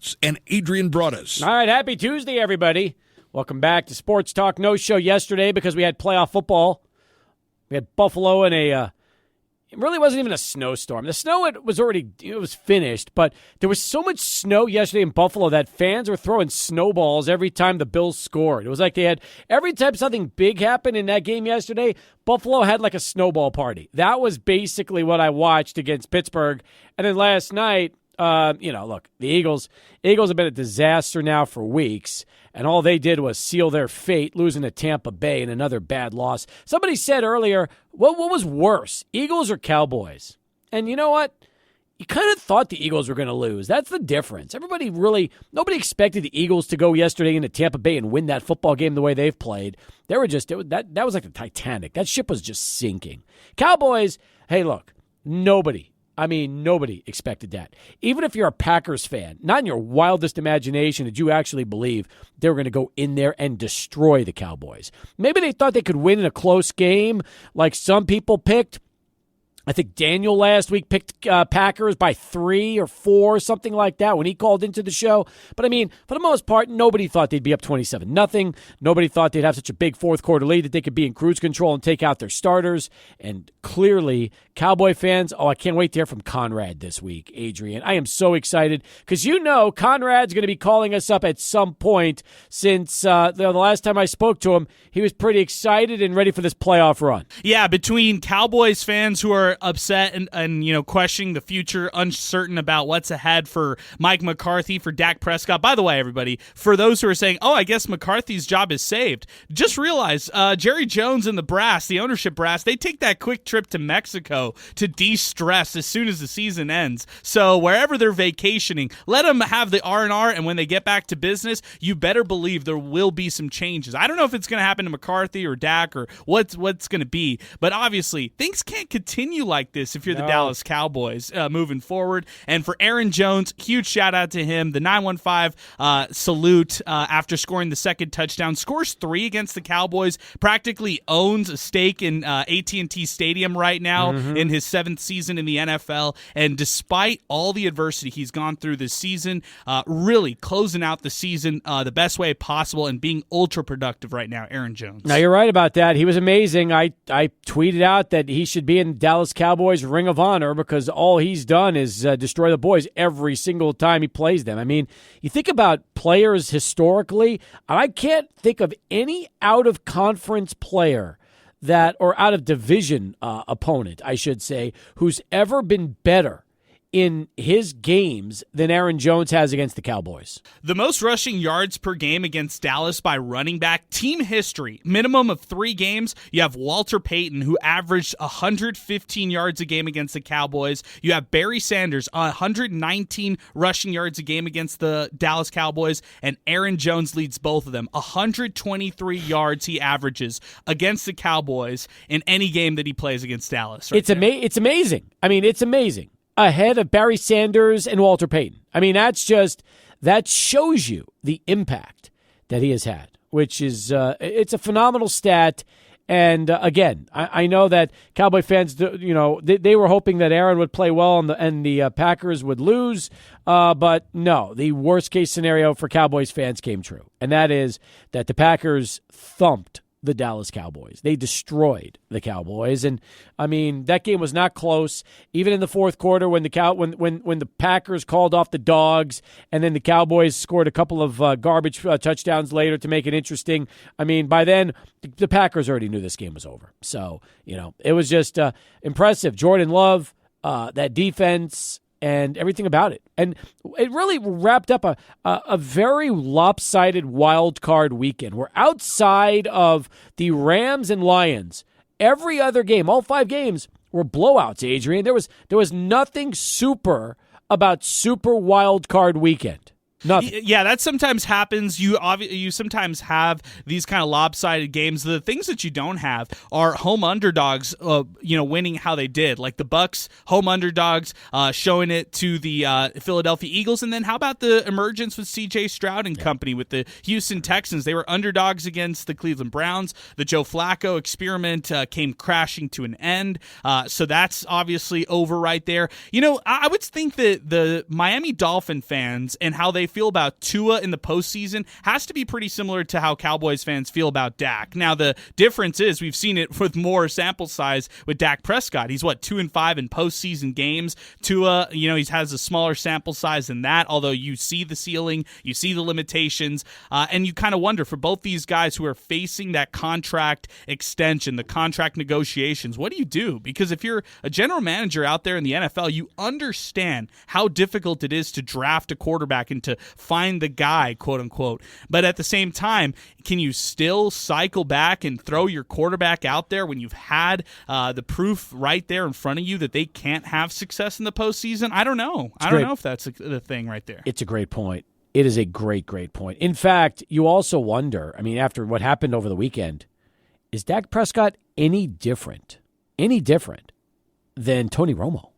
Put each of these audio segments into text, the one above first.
Schultz and Adrian Broadus. All right, happy Tuesday, everybody. Welcome back to Sports Talk. No show yesterday because we had playoff football. We had Buffalo in it really wasn't even a snowstorm. The snow, it was finished, but there was so much snow yesterday in Buffalo that fans were throwing snowballs every time the Bills scored. It was like they had, every time something big happened in that game yesterday, Buffalo had like a snowball party. That was basically what I watched against Pittsburgh. And then last night, look, the Eagles have been a disaster now for weeks, and all they did was seal their fate, losing to Tampa Bay in another bad loss. Somebody said earlier, what was worse, Eagles or Cowboys? And you know what? You kind of thought the Eagles were going to lose. That's the difference. Nobody expected the Eagles to go yesterday into Tampa Bay and win that football game the way they've played. That was like the Titanic. That ship was just sinking. Cowboys, hey, look, nobody expected that. Even if you're a Packers fan, not in your wildest imagination did you actually believe they were going to go in there and destroy the Cowboys. Maybe they thought they could win in a close game like some people picked. I think Daniel last week picked Packers by 3 or 4, something like that, when he called into the show. But, for the most part, nobody thought they'd be up 27-0. Nobody thought they'd have such a big fourth-quarter lead that they could be in cruise control and take out their starters. And clearly, Cowboy fans, I can't wait to hear from Conrad this week, Adrian. I am so excited because Conrad's going to be calling us up at some point since the last time I spoke to him, he was pretty excited and ready for this playoff run. Yeah, between Cowboys fans who are upset and questioning the future, uncertain about what's ahead for Mike McCarthy, for Dak Prescott. By the way, everybody, for those who are saying, I guess McCarthy's job is saved, just realize Jerry Jones and the ownership brass, they take that quick trip to Mexico to de-stress as soon as the season ends. So wherever they're vacationing, let them have the R&R, and when they get back to business, you better believe there will be some changes. I don't know if it's going to happen to McCarthy or Dak or what's going to be, but obviously things can't continue like this if you're the Dallas Cowboys moving forward. And for Aaron Jones, huge shout out to him. The 915 salute after scoring the second touchdown. Scores 3 against the Cowboys. Practically owns a stake in AT&T Stadium right now in his 7th season in the NFL. And despite all the adversity he's gone through this season, really closing out the season the best way possible and being ultra productive right now, Aaron Jones. Now, you're right about that. He was amazing. I tweeted out that he should be in Dallas Cowboys Ring of Honor because all he's done is destroy the boys every single time he plays them. You think about players historically, and I can't think of any out-of-conference player or out-of-division opponent, I should say, who's ever been better in his games than Aaron Jones has against the Cowboys. The most rushing yards per game against Dallas by running back, team history, minimum of 3 games. You have Walter Payton, who averaged 115 yards a game against the Cowboys. You have Barry Sanders, 119 rushing yards a game against the Dallas Cowboys, and Aaron Jones leads both of them. 123 yards he averages against the Cowboys in any game that he plays against Dallas. It's amazing. It's amazing. Ahead of Barry Sanders and Walter Payton. That shows you the impact that he has had, which is it's a phenomenal stat. And again, I know that Cowboy fans, they were hoping that Aaron would play well and the Packers would lose. But no, the worst case scenario for Cowboys fans came true. And that is that the Packers thumped the Dallas Cowboys. They destroyed the Cowboys, and that game was not close. Even in the fourth quarter, when the Packers called off the dogs, and then the Cowboys scored a couple of garbage touchdowns later to make it interesting. By then the Packers already knew this game was over. So it was just impressive. Jordan Love, that defense, and everything about it. And it really wrapped up a very lopsided wild card weekend where outside of the Rams and Lions, every other game, all 5 games, were blowouts, Adrian. There was nothing super about super wild card weekend. Nothing. Yeah, that sometimes happens. You sometimes have these kind of lopsided games. The things that you don't have are home underdogs, winning how they did. Like the Bucks, home underdogs, showing it to the Philadelphia Eagles. And then how about the emergence with C.J. Stroud and company with the Houston Texans? They were underdogs against the Cleveland Browns. The Joe Flacco experiment came crashing to an end. So that's obviously over right there. I would think that the Miami Dolphin fans and how they feel about Tua in the postseason has to be pretty similar to how Cowboys fans feel about Dak. Now, the difference is we've seen it with more sample size with Dak Prescott. He's 2-5 in postseason games. Tua, he has a smaller sample size than that, although you see the ceiling, you see the limitations, and you kind of wonder for both these guys who are facing that contract extension, the contract negotiations, what do you do? Because if you're a general manager out there in the NFL, you understand how difficult it is to draft a quarterback and to find the guy, quote unquote. But at the same time, can you still cycle back and throw your quarterback out there when you've had the proof right there in front of you that they can't have success in the postseason? I don't know. I don't know if that's the thing right there. It's a great point. It is a great, great point. In fact, you also wonder, after what happened over the weekend, is Dak Prescott any different than Tony Romo?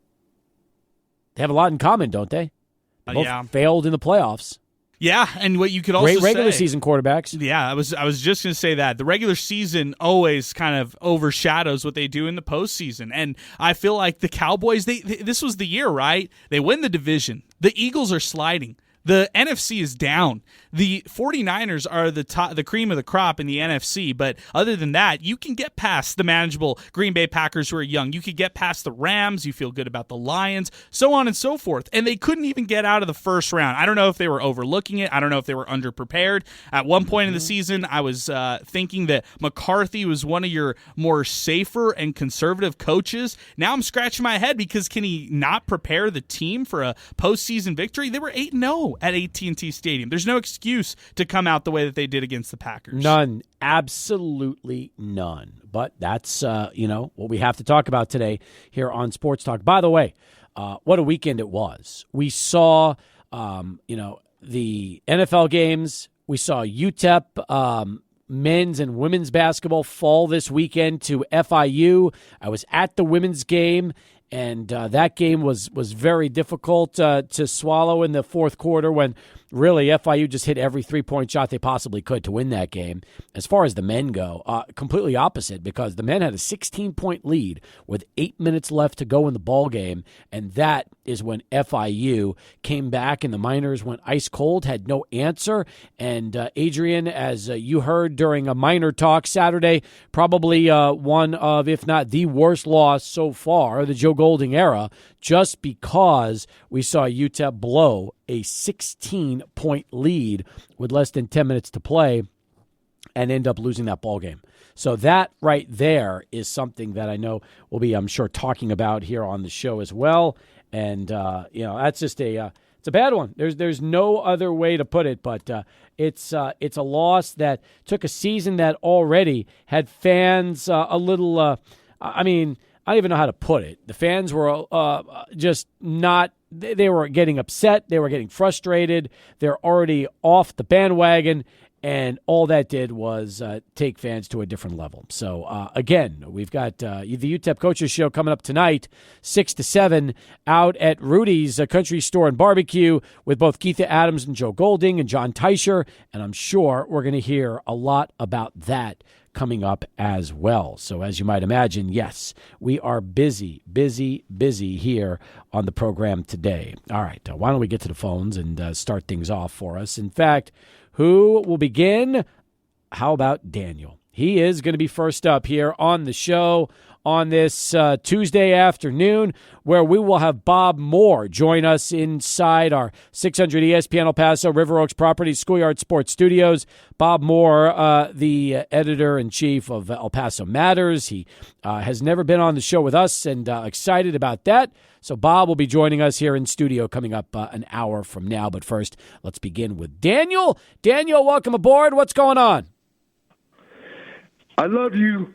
They have a lot in common, don't they? They both failed in the playoffs. Yeah, and what you could also great regular season quarterbacks. Yeah, I was just going to say that. The regular season always kind of overshadows what they do in the postseason. And I feel like the Cowboys, this was the year, right? They win the division. The Eagles are sliding. The NFC is down. The 49ers are the cream of the crop in the NFC, but other than that, you can get past the manageable Green Bay Packers who are young. You could get past the Rams. You feel good about the Lions, so on and so forth. And they couldn't even get out of the first round. I don't know if they were overlooking it. I don't know if they were underprepared. At one point in the season, I was thinking that McCarthy was one of your more safer and conservative coaches. Now I'm scratching my head because can he not prepare the team for a postseason victory? They were 8-0 at AT&T Stadium. There's no excuse to come out the way that they did against the Packers. None. Absolutely none. But that's, what we have to talk about today here on Sports Talk. By the way, what a weekend it was. We saw, the NFL games. We saw UTEP men's and women's basketball fall this weekend to FIU. I was at the women's game, and that game was very difficult to swallow in the fourth quarter when really FIU just hit every three-point shot they possibly could to win that game. As far as the men go, completely opposite because the men had a 16-point lead with 8 minutes left to go in the ball game, and that is when FIU came back and the Miners went ice cold, had no answer. And Adrian, as you heard during a Miner talk Saturday, probably one of, if not the worst loss so far, the Joe Golding era, just because we saw UTEP blow a 16-point lead with less than 10 minutes to play and end up losing that ball game. So that right there is something that I know we'll be, I'm sure, talking about here on the show as well. And, that's just it's a bad one. There's no other way to put it, but it's a loss that took a season that already had fans a little, I don't even know how to put it. The fans were just not, they were getting upset. They were getting frustrated. They're already off the bandwagon, and all that did was take fans to a different level. So, again, we've got the UTEP Coaches Show coming up tonight, 6 to 7, out at Rudy's Country Store and Barbecue with both Keitha Adams and Joe Golding and John Teicher, and I'm sure we're going to hear a lot about that coming up as well. So as you might imagine, yes, we are busy here on the program today. All right, why don't we get to the phones and start things off for us? In fact, who will begin? How about Daniel? He is going to be first up here on the show on this Tuesday afternoon, where we will have Bob Moore join us inside our 600 ESPN El Paso River Oaks Properties Schoolyard Sports Studios. Bob Moore, the editor-in-chief of El Paso Matters. He has never been on the show with us, and excited about that. So Bob will be joining us here in studio coming up an hour from now. But first, let's begin with Daniel. Daniel, welcome aboard. What's going on? I love you.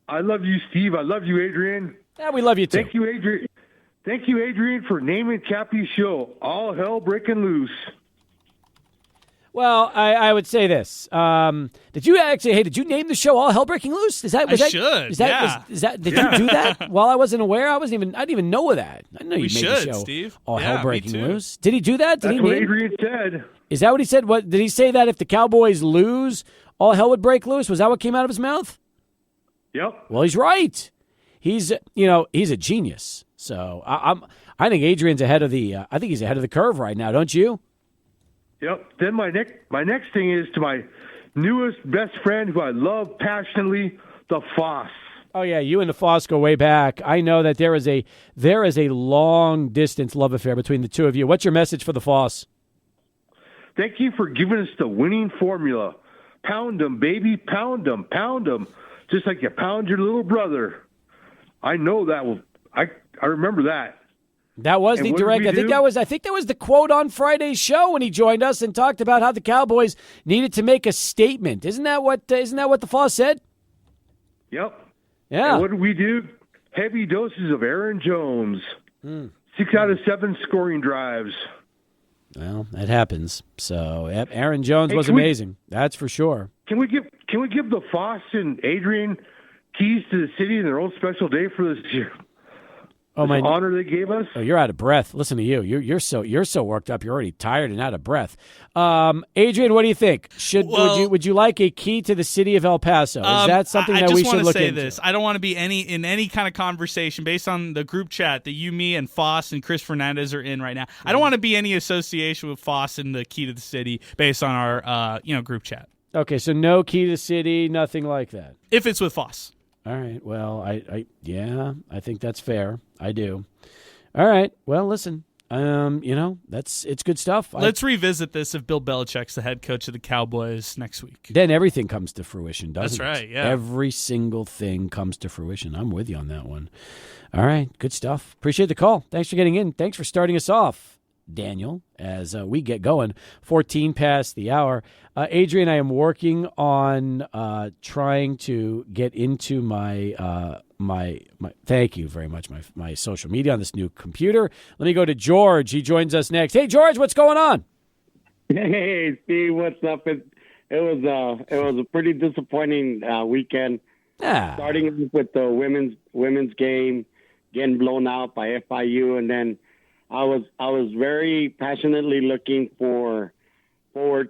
I love you, Steve. I love you, Adrian. Yeah, we love you too. Thank you, Adrian. Thank you, Adrian, for naming Cappy's show All Hell Breaking Loose. Well, I would say this. Did you name the show All Hell Breaking Loose? Did you do that while I wasn't aware? I didn't even know of that. I didn't know you made the show Steve. All Hell Breaking Loose. Did he do that? That's what Adrian said. Is that what he said? What did he say, that if the Cowboys lose, all hell would break loose? Was that what came out of his mouth? Yep. Well, he's right. He's a genius. So I think Adrian's ahead of the curve right now, don't you? Yep. Then my next thing is to my newest best friend who I love passionately, the Foss. Oh yeah, you and the Foss go way back. I know that there is a long distance love affair between the two of you. What's your message for the Foss? Thank you for giving us the winning formula. Pound 'em, baby, pound 'em, pound 'em, just like you pound your little brother. I know that. I remember that. That was And the what did direct. we I think that was the quote on Friday's show when he joined us and talked about how the Cowboys needed to make a statement. Isn't that what the Foss said? Yep. Yeah. And what did we do? Heavy doses of Aaron Jones. 6 out of 7 scoring drives. Well, that happens. So Aaron Jones was can we- amazing. That's for sure. Can we give the Foss and Adrian keys to the city and their own special day for this honor they gave us? Oh, you're out of breath. Listen to you. You're so worked up. You're already tired and out of breath. Adrian, what do you think? Would you like a key to the city of El Paso? Is that something that we should look into? I just want to say this. I don't want to be in any kind of conversation based on the group chat that you, me, and Foss and Chris Fernandez are in right now. I don't want to be any association with Foss and the key to the city based on our group chat. Okay, so no key to the city, nothing like that. If it's with Foss. All right. Well, I think that's fair. I do. All right. Well, listen. It's good stuff. Let's revisit this if Bill Belichick's the head coach of the Cowboys next week. Then everything comes to fruition, doesn't it? That's right, yeah. Every single thing comes to fruition. I'm with you on that one. All right. Good stuff. Appreciate the call. Thanks for getting in. Thanks for starting us off, Daniel, as we get going. 14 past the hour. Adrian, I am working on trying to get into my thank you very much, my social media on this new computer. Let me go to George. He joins us next. Hey, George, what's going on? Hey, Steve, what's up? It was a pretty disappointing weekend. Starting with the women's game, getting blown out by FIU, and then I was very passionately looking forward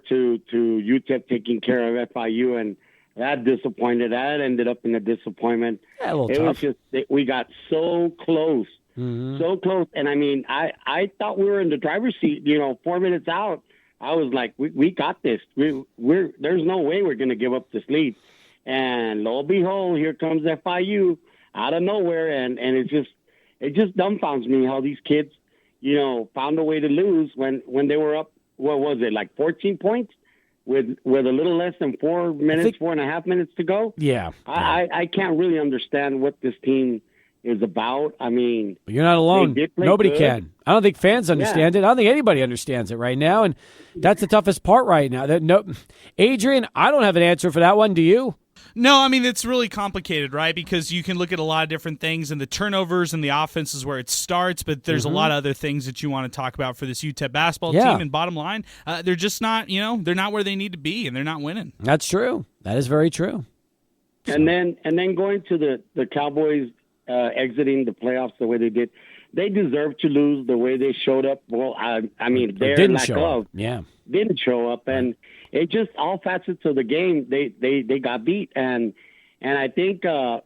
to UTEP taking care of FIU, and that disappointed. That ended up in a disappointment. Yeah, a little it tough. was just we got so close, so close. And I mean, I thought we were in the driver's seat. 4 minutes out, I was like, we got this. There's no way we're going to give up this lead. And lo and behold, here comes FIU out of nowhere, and it just dumbfounds me how these kids, found a way to lose when they were up. What was it, like 14 points with a little less than 4 minutes, 4.5 minutes to go? Yeah. I can't really understand what this team is about. I mean, you're not alone. Nobody good. can. I don't think fans understand it. I don't think anybody understands it right now, and that's the toughest part right now. Adrian, I don't have an answer for that one. Do you? No, I mean, it's really complicated, right? Because you can look at a lot of different things, and the turnovers and the offense is where it starts, but there's a lot of other things that you want to talk about for this UTEP basketball team, and bottom line, they're just not, they're not where they need to be, and they're not winning. That's true. That is very true. So. And then going to the Cowboys exiting the playoffs the way they did, they deserve to lose the way they showed up. Well, I mean, their lack of didn't show up, and it just all facets of the game they got beat, and I think that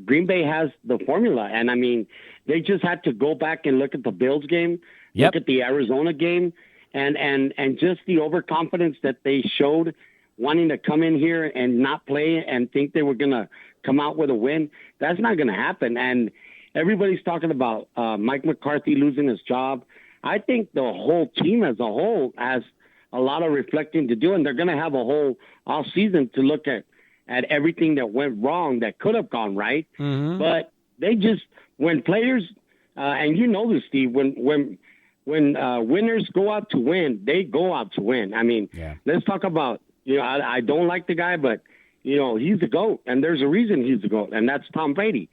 Green Bay has the formula, and I mean they just had to go back and look at the Bills game, look at the Arizona game, and just the overconfidence that they showed, wanting to come in here and not play and think they were gonna come out with a win. That's not gonna happen, and everybody's talking about Mike McCarthy losing his job. I think the whole team as a whole has a lot of reflecting to do, and they're going to have a whole off season to look at everything that went wrong that could have gone right. But they just, when players, and you know this, Steve, when winners go out to win, they go out to win. I mean, let's talk about, I don't like the guy, but, he's the GOAT, and there's a reason he's the GOAT, and that's Tom Brady.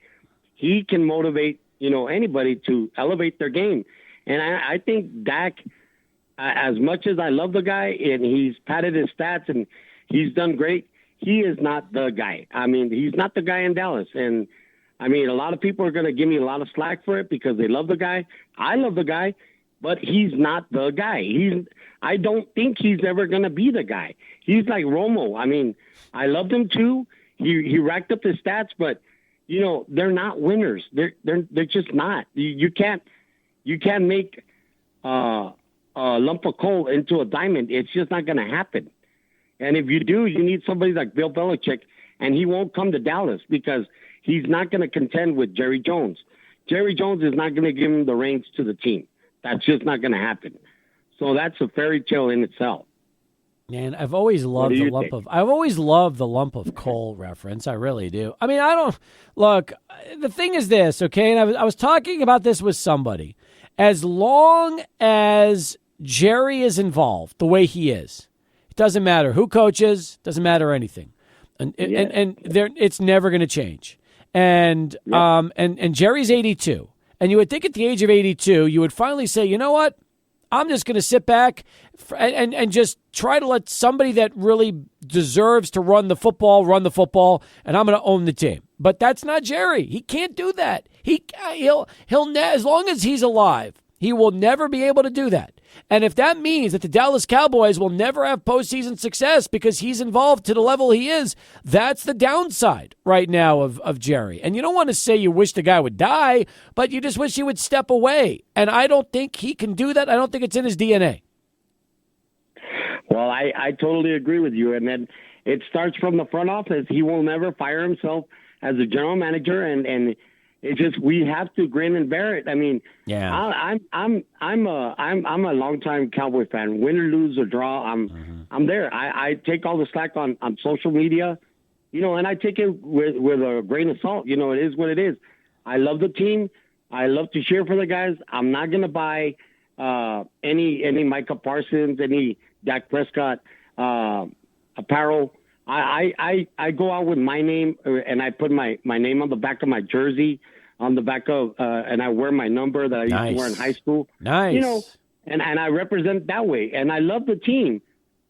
He can motivate, anybody to elevate their game. And I think Dak, as much as I love the guy, and he's padded his stats and he's done great, he is not the guy. I mean, he's not the guy in Dallas. And, I mean, a lot of people are going to give me a lot of slack for it because they love the guy. I love the guy, but he's not the guy. I don't think he's ever going to be the guy. He's like Romo. I mean, I loved him too. He racked up his stats, but, they're not winners. They're just not. You can't make a lump of coal into a diamond. It's just not going to happen. And if you do, you need somebody like Bill Belichick, and he won't come to Dallas because he's not going to contend with Jerry Jones. Jerry Jones is not going to give him the reins to the team. That's just not going to happen. So that's a fairy tale in itself. Man, I've always loved the lump of coal reference. I really do. I mean, I don't look. The thing is this, okay? And I was talking about this with somebody. As long as Jerry is involved, the way he is, it doesn't matter who coaches. Doesn't matter anything, and it's never going to change. And and Jerry's 82, and you would think at the age of 82, you would finally say, you know what? I'm just going to sit back and just try to let somebody that really deserves to run the football, and I'm going to own the team. But that's not Jerry. He can't do that. He'll as long as he's alive, he will never be able to do that. And if that means that the Dallas Cowboys will never have postseason success because he's involved to the level he is, that's the downside right now of Jerry. And you don't want to say you wish the guy would die, but you just wish he would step away. And I don't think he can do that. I don't think it's in his DNA. Well, I totally agree with you. And then it starts from the front office. He will never fire himself as a general manager, and it's just we have to grin and bear it. I mean, yeah. I'm a longtime Cowboy fan. Win or lose or draw, I'm there. I take all the slack on social media, and I take it with a grain of salt. It is what it is. I love the team. I love to cheer for the guys. I'm not gonna buy any Micah Parsons, any Dak Prescott apparel. I go out with my name, and I put my name on the back of my jersey, on the back of, and I wear my number that I used to wear in high school. Nice. And I represent that way. And I love the team,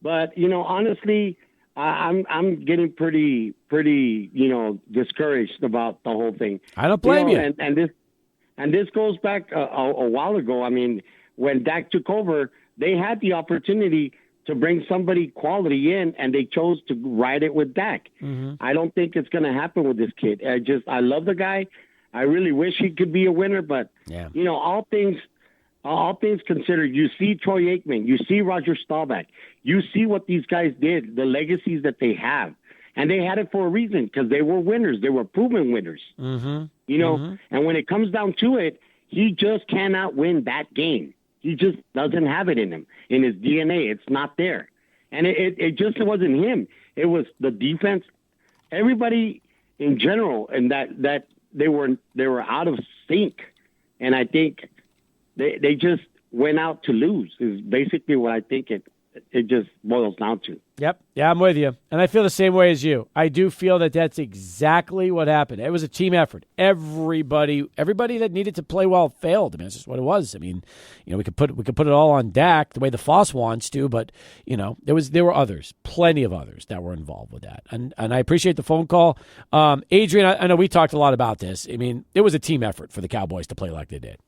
but honestly, I'm getting pretty discouraged about the whole thing. I don't blame you. And this goes back a while ago. I mean, when Dak took over, they had the opportunity to bring somebody quality in, and they chose to ride it with Dak. Mm-hmm. I don't think it's going to happen with this kid. I love the guy. I really wish he could be a winner, but all things considered, you see Troy Aikman, you see Roger Staubach, you see what these guys did, the legacies that they have, and they had it for a reason because they were winners. They were proven winners. Mm-hmm. And when it comes down to it, he just cannot win that game. He just doesn't have it in him, in his DNA. It's not there. And it just wasn't him. It was the defense, everybody in general, and that they were out of sync. And I think they just went out to lose is basically what I think it just boils down to. Yep. Yeah, I'm with you. And I feel the same way as you. I do feel that that's exactly what happened. It was a team effort. Everybody that needed to play well failed. I mean, that's just what it was. I mean, we could put it all on Dak the way the Foss wants to, but there were others, plenty of others that were involved with that. And I appreciate the phone call. Adrian, I know we talked a lot about this. I mean, it was a team effort for the Cowboys to play like they did.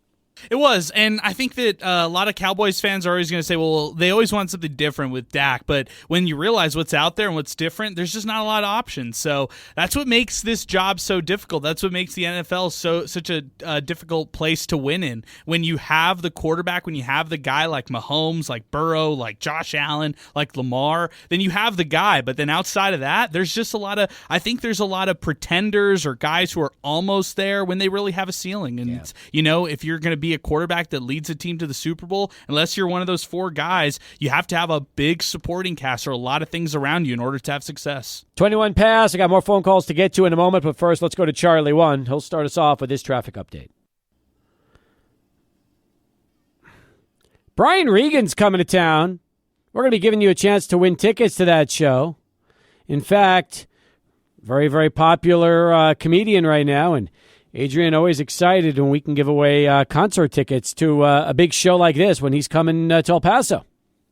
It was, and I think that a lot of Cowboys fans are always going to say, well, they always want something different with Dak, but when you realize what's out there and what's different, there's just not a lot of options. So that's what makes this job so difficult. That's what makes the NFL such a difficult place to win in. When you have the quarterback, when you have the guy like Mahomes, like Burrow, like Josh Allen, like Lamar, then you have the guy. But then outside of that, there's just I think there's a lot of pretenders or guys who are almost there when they really have a ceiling. And, if you're going to be a quarterback that leads a team to the Super Bowl, unless you're one of those four guys, you have to have a big supporting cast or a lot of things around you in order to have success. 21 past. I got more phone calls to get to in a moment, but first let's go to Charlie 1. He'll start us off with his traffic update. Brian Regan's coming to town. We're going to be giving you a chance to win tickets to that show. In fact, very, very popular comedian right now, and Adrian always excited when we can give away concert tickets to a big show like this when he's coming to El Paso.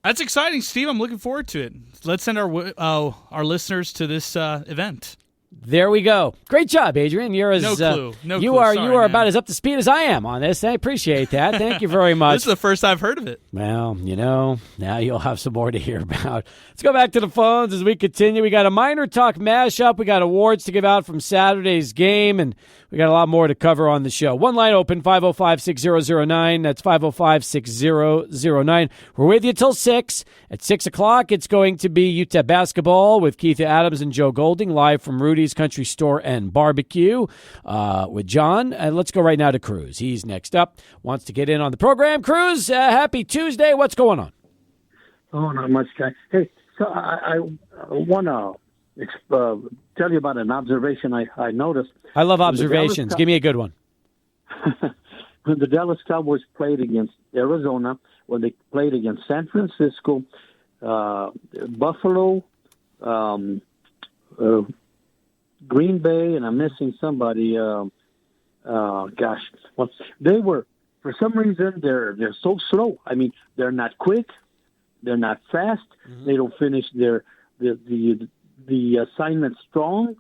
That's exciting, Steve. I'm looking forward to it. Let's send our listeners to this event. There we go. Great job, Adrian. You're as No clue. No you clue. are Sorry, you are man. about as up to speed as I am on this. I appreciate that. Thank you very much. This is the first I've heard of it. Well, now you'll have some more to hear about. Let's go back to the phones as we continue. We got a Minor Talk mashup. We got awards to give out from Saturday's game, and we got a lot more to cover on the show. One line open, 505-6009. That's 505-6009. We're with you till 6. At 6 o'clock, it's going to be UTEP basketball with Keith Adams and Joe Golding, live from Rudy's Country Store and Barbecue with John. And let's go right now to Cruz. He's next up. Wants to get in on the program. Cruz, happy Tuesday. What's going on? Oh, not much, guy. Hey, so I want to tell you about an observation I noticed. I love observations. Give me a good one. When the Dallas Cowboys played against Arizona, when they played against San Francisco, Buffalo, Green Bay, and I'm missing somebody. They were, for some reason, they're so slow. I mean, they're not quick, they're not fast. Mm-hmm. They don't finish the assignment strong.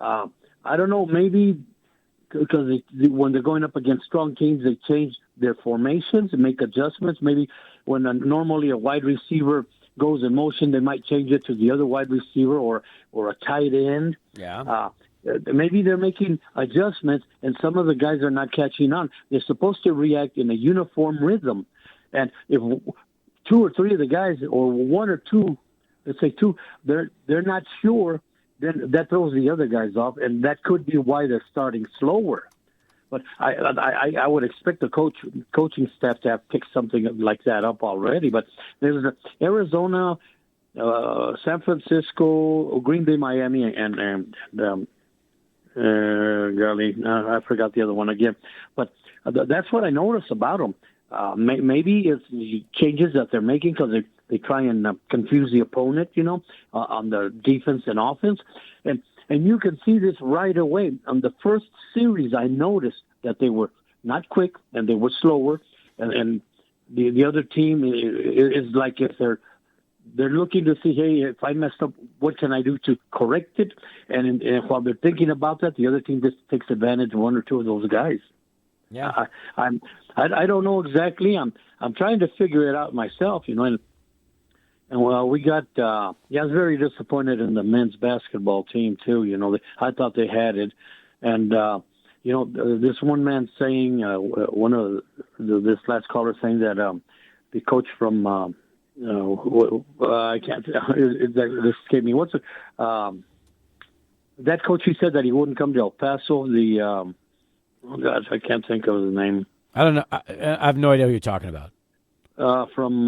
I don't know, maybe because when they're going up against strong teams, they change their formations and make adjustments. Maybe when normally a wide receiver goes in motion, they might change it to the other wide receiver or a tight end. Yeah. Maybe they're making adjustments, and some of the guys are not catching on. They're supposed to react in a uniform rhythm. And if 2 or 3 of the guys, or 1 or 2, let's say 2, they're not sure, then that throws the other guys off, and that could be why they're starting slower. But I would expect the coaching staff to have picked something like that up already. But there's Arizona, San Francisco, Green Bay, Miami, and I forgot the other one again. But that's what I noticed about them. Maybe it's the changes that they're making because they try and confuse the opponent, on the defense and offense. And you can see this right away. On the first series, I noticed that they were not quick and they were slower. And the other team is like if they're looking to see, hey, if I messed up, what can I do to correct it? And while they're thinking about that, the other team just takes advantage of 1 or 2 of those guys. Yeah, I don't know exactly. I'm trying to figure it out myself, And well, we got. I was very disappointed in the men's basketball team too. I thought they had it, and this one man saying, one of this last caller saying that the coach from I can't. This escaped me. What's it? That coach? He said that he wouldn't come to El Paso. Oh gosh, I can't think of his name. I don't know. I have no idea who you're talking about. From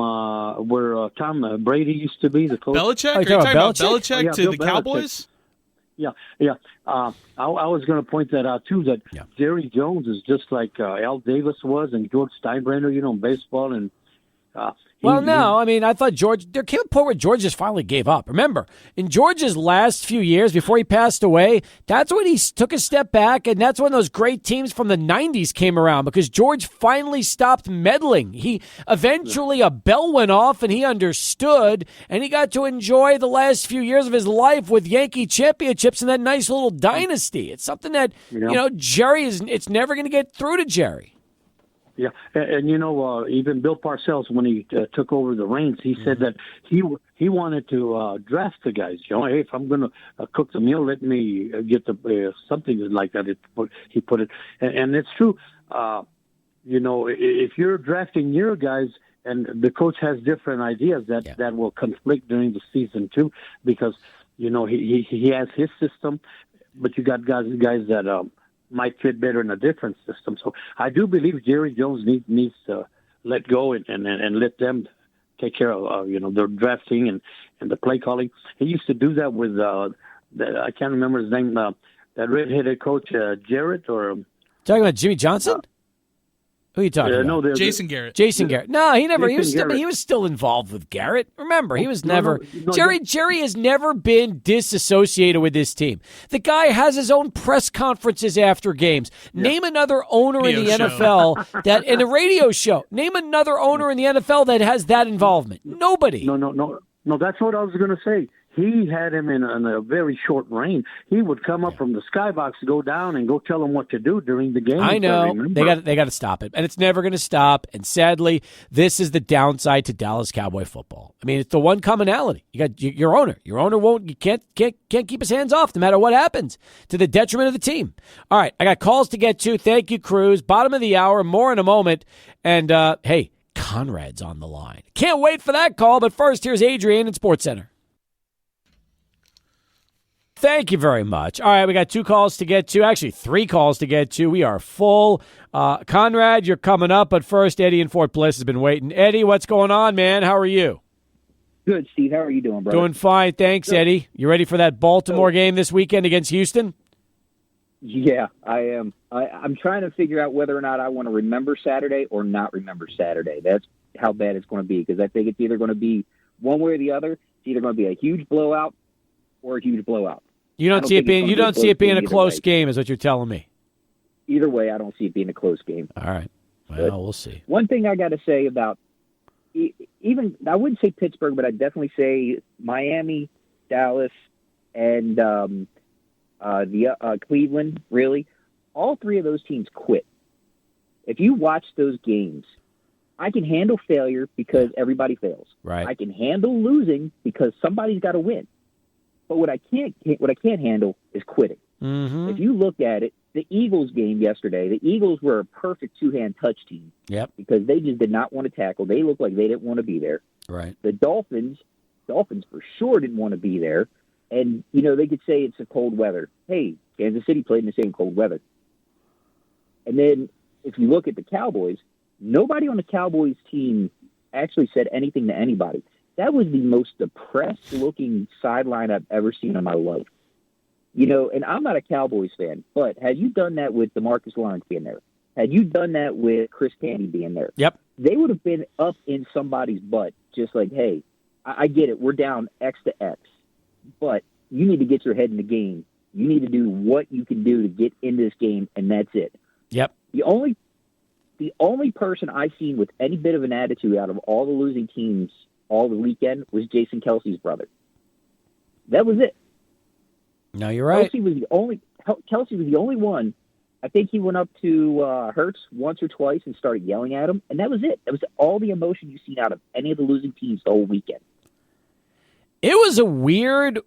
where Tom Brady used to be, the coach. Belichick? Are you talking about Belichick to Bill the Belichick. Cowboys? Yeah. I was going to point that out, too, that Jerry Jones is just like Al Davis was and George Steinbrenner, in baseball. And I thought there came a point where George just finally gave up. Remember, in George's last few years before he passed away, that's when he took a step back, and that's when those great teams from the 90s came around because George finally stopped meddling. He eventually, a bell went off, and he understood, and he got to enjoy the last few years of his life with Yankee championships and that nice little dynasty. It's something that, Jerry it's never going to get through to Jerry. Yeah, and even Bill Parcells, when he took over the reins, he said that he wanted to draft the guys. Hey, if I'm going to cook the meal, let me get the something like that. He put it, and it's true. If you're drafting your guys and the coach has different ideas, that will conflict during the season too, because he has his system, but you got guys that might fit better in a different system. So I do believe Jerry Jones needs to let go and let them take care of their drafting and the play calling. He used to do that with I can't remember his name, that redheaded coach Jarrett or talking about Jimmy Johnson. Who are you talking about? No, Jason Garrett. Jason Garrett. No, he never. He was still involved with Garrett. Remember, he was never. Jerry has never been disassociated with this team. The guy has his own press conferences after games. Name another owner in the NFL that in a radio show. Name another owner in the NFL that has that involvement. Nobody. No. That's what I was going to say. he had him in a very short range. He would come up from the skybox, go down, and go tell him what to do during the game. I know. They got to stop it. And it's never going to stop. And sadly, this is the downside to Dallas Cowboy football. I mean, it's the one commonality. You got your owner. Your owner can't keep his hands off no matter what happens, to the detriment of the team. All right, I got calls to get to. Thank you, Cruz. Bottom of the hour, more in a moment. And, hey, Conrad's on the line. Can't wait for that call, but first, here's Adrian in SportsCenter. Thank you very much. All right, we got 2 calls to get to. Actually, 3 calls to get to. We are full. Conrad, you're coming up, but first, Eddie in Fort Bliss has been waiting. Eddie, what's going on, man? How are you? Good, Steve. How are you doing, brother? Doing fine. Thanks, Good. Eddie. You ready for that Baltimore game this weekend against Houston? Yeah, I am. I'm trying to figure out whether or not I want to remember Saturday or not remember Saturday. That's how bad it's going to be, because I think it's either going to be one way or the other. It's either going to be a huge blowout or a huge blowout. You don't see it being a close game, is what you're telling me. Either way, I don't see it being a close game. All right. Well, we'll see. One thing I got to say about even I wouldn't say Pittsburgh, but I'd definitely say Miami, Dallas, and Cleveland. Really, all 3 of those teams quit. If you watch those games, I can handle failure because everybody fails. Right. I can handle losing because somebody's got to win. But what I can't handle is quitting. Mm-hmm. If you look at it, the Eagles game yesterday, the Eagles were a perfect 2-hand touch team. Yep. Because they just did not want to tackle. They looked like they didn't want to be there. Right. The Dolphins for sure didn't want to be there. And, they could say it's a cold weather. Hey, Kansas City played in the same cold weather. And then if you look at the Cowboys, nobody on the Cowboys team actually said anything to anybody. That was the most depressed-looking sideline I've ever seen in my life. And I'm not a Cowboys fan, but had you done that with DeMarcus Lawrence being there, had you done that with Chris Canty being there, yep, they would have been up in somebody's butt, just like, hey, I get it, we're down X to X, but you need to get your head in the game. You need to do what you can do to get in this game, and that's it. Yep. The only person I've seen with any bit of an attitude out of all the losing teams all the weekend was Jason Kelsey's brother. That was it. No, you're right. Kelsey was the only one. I think he went up to Hurts once or twice and started yelling at him, and that was it. That was all the emotion you've seen out of any of the losing teams the whole weekend. It was a weird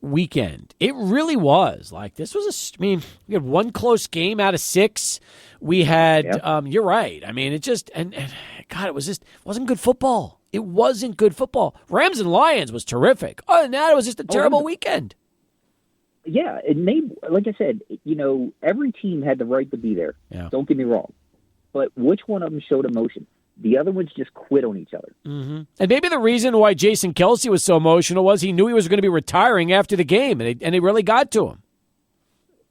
weekend. It really was. Like, this was we had 1 close game out of 6. We had, you're right. I mean, it just, and God, it wasn't good football. It wasn't good football. Rams and Lions was terrific. Other than that, it was just a terrible weekend. Yeah, and like I said, every team had the right to be there. Yeah. Don't get me wrong. But which one of them showed emotion? The other ones just quit on each other. Mm-hmm. And maybe the reason why Jason Kelsey was so emotional was he knew he was going to be retiring after the game, and it really got to him.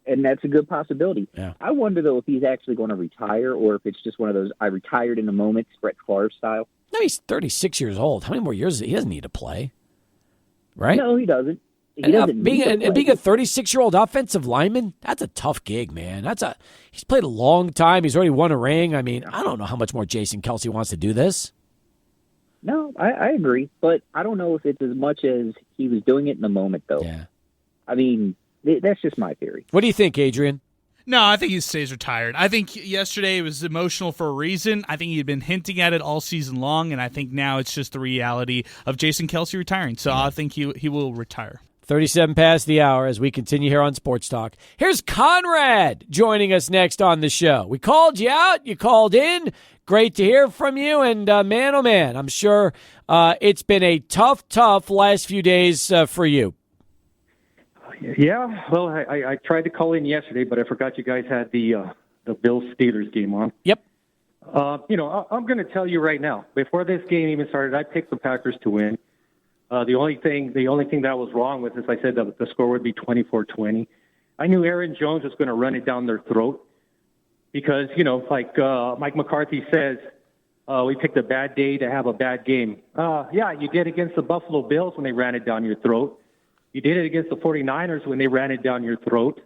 And that's a good possibility. Yeah. I wonder, though, if he's actually going to retire or if it's just one of those I retired in a moment, Brett Favre style. No, he's 36 years old. How many more years? He doesn't need to play, right? No, he doesn't. Being a 36-year-old offensive lineman, that's a tough gig, man. He's played a long time. He's already won a ring. I mean, I don't know how much more Jason Kelsey wants to do this. No, I agree, but I don't know if it's as much as he was doing it in the moment, though. Yeah. I mean, that's just my theory. What do you think, Adrian? No, I think he stays retired. I think yesterday it was emotional for a reason. I think he'd been hinting at it all season long, and I think now it's just the reality of Jason Kelsey retiring. So I think he will retire. 37 past the hour as we continue here on Sports Talk. Here's Conrad joining us next on the show. We called you out. You called in. Great to hear from you. And man, oh man, I'm sure it's been a tough last few days for you. Yeah, well, I tried to call in yesterday, but I forgot you guys had the Bills-Steelers game on. Yep. I'm going to tell you right now, before this game even started, I picked the Packers to win. The only thing that was wrong with this, I said that the score would be 24-20. I knew Aaron Jones was going to run it down their throat because, like Mike McCarthy says, we picked a bad day to have a bad game. Yeah, you did against the Buffalo Bills when they ran it down your throat. You did it against the 49ers when they ran it down your throat.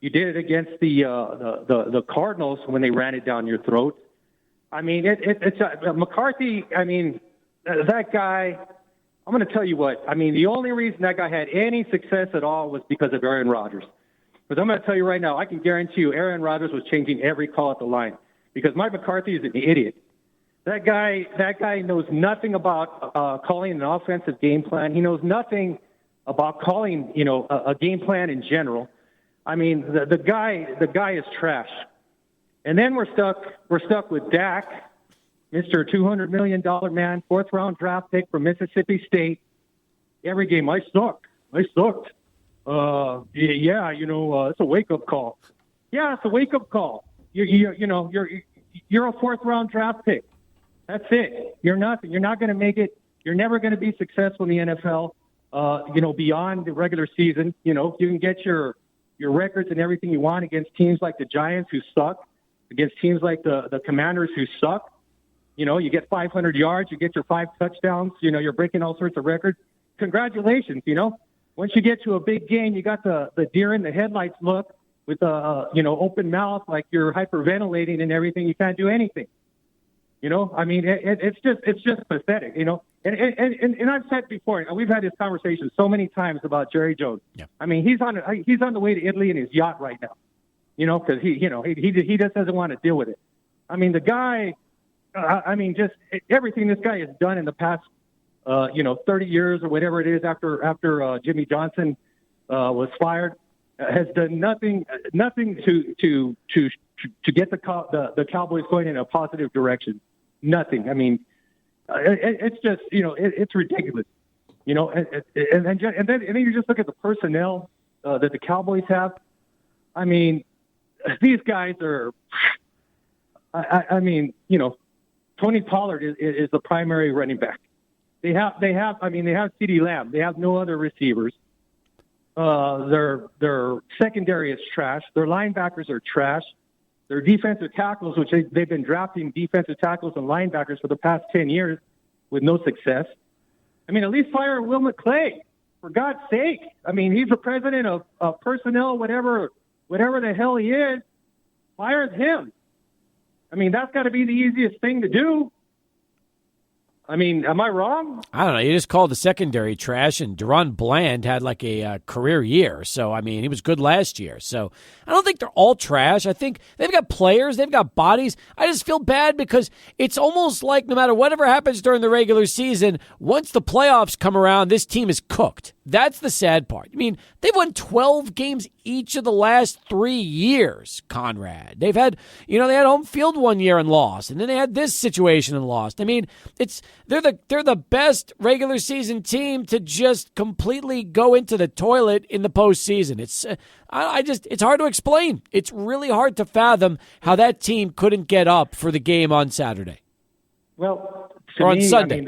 You did it against the Cardinals when they ran it down your throat. I mean, it's McCarthy. I mean, that guy. I'm going to tell you what. I mean, the only reason that guy had any success at all was because of Aaron Rodgers. But I'm going to tell you right now, I can guarantee you Aaron Rodgers was changing every call at the line because Mike McCarthy is an idiot. That guy knows nothing about calling an offensive game plan. He knows nothing about calling, a game plan in general. I mean, the guy is trash. And then we're stuck with Dak, Mr. $200 million man, 4th round draft pick from Mississippi State. Every game, I sucked. It's a wake up call. Yeah, it's a wake up call. You're a 4th round draft pick. That's it. You're nothing. You're not going to make it. You're never going to be successful in the NFL. Beyond the regular season, you can get your records and everything you want against teams like the Giants who suck, against teams like the Commanders who suck. You get 500 yards, you get your 5 touchdowns, you're breaking all sorts of records. Congratulations, Once you get to a big game, you got the deer in the headlights look with open mouth like you're hyperventilating and everything. You can't do anything. I mean, it's just pathetic, And I've said before, we've had this conversation so many times about Jerry Jones. Yeah. I mean, he's on the way to Italy in his yacht right now, because he just doesn't want to deal with it. I mean, the guy, just everything this guy has done in the past, 30 years or whatever it is after Jimmy Johnson was fired, has done nothing to get the Cowboys going in a positive direction. Nothing. I mean, it's just it's ridiculous. And then you just look at the personnel that the Cowboys have. I mean, these guys are. Tony Pollard is the primary running back. They have CeeDee Lamb. They have no other receivers. Their secondary is trash. Their linebackers are trash. Their defensive tackles, which they've been drafting defensive tackles and linebackers for the past 10 years with no success. I mean, at least fire Will McClay, for God's sake. I mean, he's the president of personnel, whatever the hell he is. Fire him. I mean, that's got to be the easiest thing to do. I mean, am I wrong? I don't know. You just called the secondary trash, and Deron Bland had like a career year. So, I mean, he was good last year. So, I don't think they're all trash. I think they've got players. They've got bodies. I just feel bad because it's almost like no matter whatever happens during the regular season, once the playoffs come around, this team is cooked. That's the sad part. I mean, they've won 12 games each of the last 3 years, Conrad. They've had, they had home field one year and lost, and then they had this situation and lost. I mean, they're the best regular season team to just completely go into the toilet in the postseason. It's hard to explain. It's really hard to fathom how that team couldn't get up for the game on Saturday. Well, on Sunday.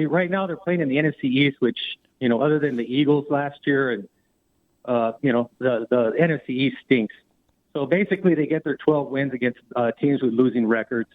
Right now they're playing in the NFC East, which, other than the Eagles last year and, the NFC East stinks. So basically they get their 12 wins against teams with losing records.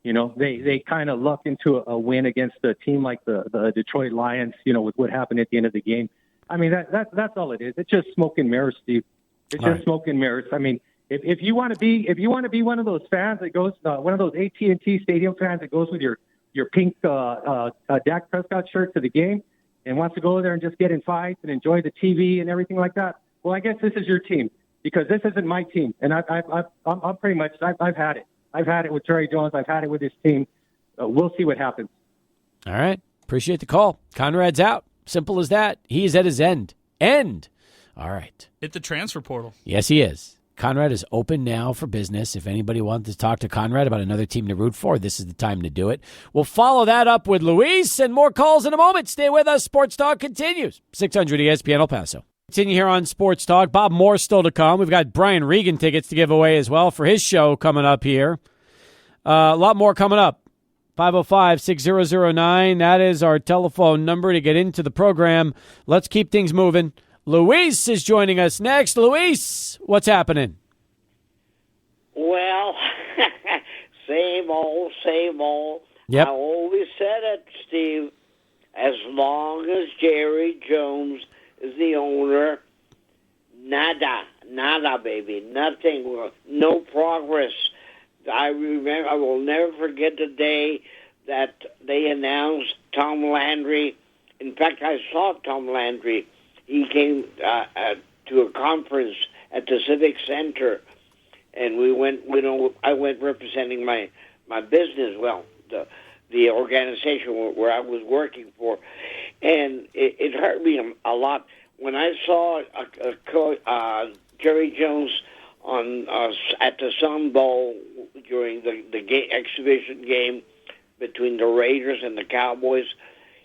They kind of lucked into a win against a team like the Detroit Lions, with what happened at the end of the game. I mean, that's all it is. It's just smoke and mirrors, Steve. It's just smoke and mirrors. I mean, if you want to be one of those fans that goes, one of those AT&T Stadium fans that goes with your pink Dak Prescott shirt to the game and wants to go there and just get in fights and enjoy the TV and everything like that, well, I guess this is your team because this isn't my team. And I'm pretty much, I've had it. I've had it with Jerry Jones. I've had it with his team. We'll see what happens. All right. Appreciate the call. Conrad's out. Simple as that. He is at his end. All right. Hit the transfer portal. Yes, he is. Conrad is open now for business. If anybody wants to talk to Conrad about another team to root for, this is the time to do it. We'll follow that up with Luis and more calls in a moment. Stay with us. Sports Talk continues. 600 ESPN El Paso. Continue here on Sports Talk. Bob Moore still to come. We've got Brian Regan tickets to give away as well for his show coming up here. A lot more coming up. 505-6009. That is our telephone number to get into the program. Let's keep things moving. Luis is joining us next. Luis, what's happening? Well, same old, same old. Yep. I always said it, Steve. As long as Jerry Jones is the owner, nada, baby, nothing, no progress. I will never forget the day that they announced Tom Landry. In fact, I saw Tom Landry. He came to a conference at the Civic Center, and we went. I went representing my business. Well, the organization where I was working for, and it hurt me a lot when I saw Jerry Jones on at the Sun Bowl during the exhibition game between the Raiders and the Cowboys.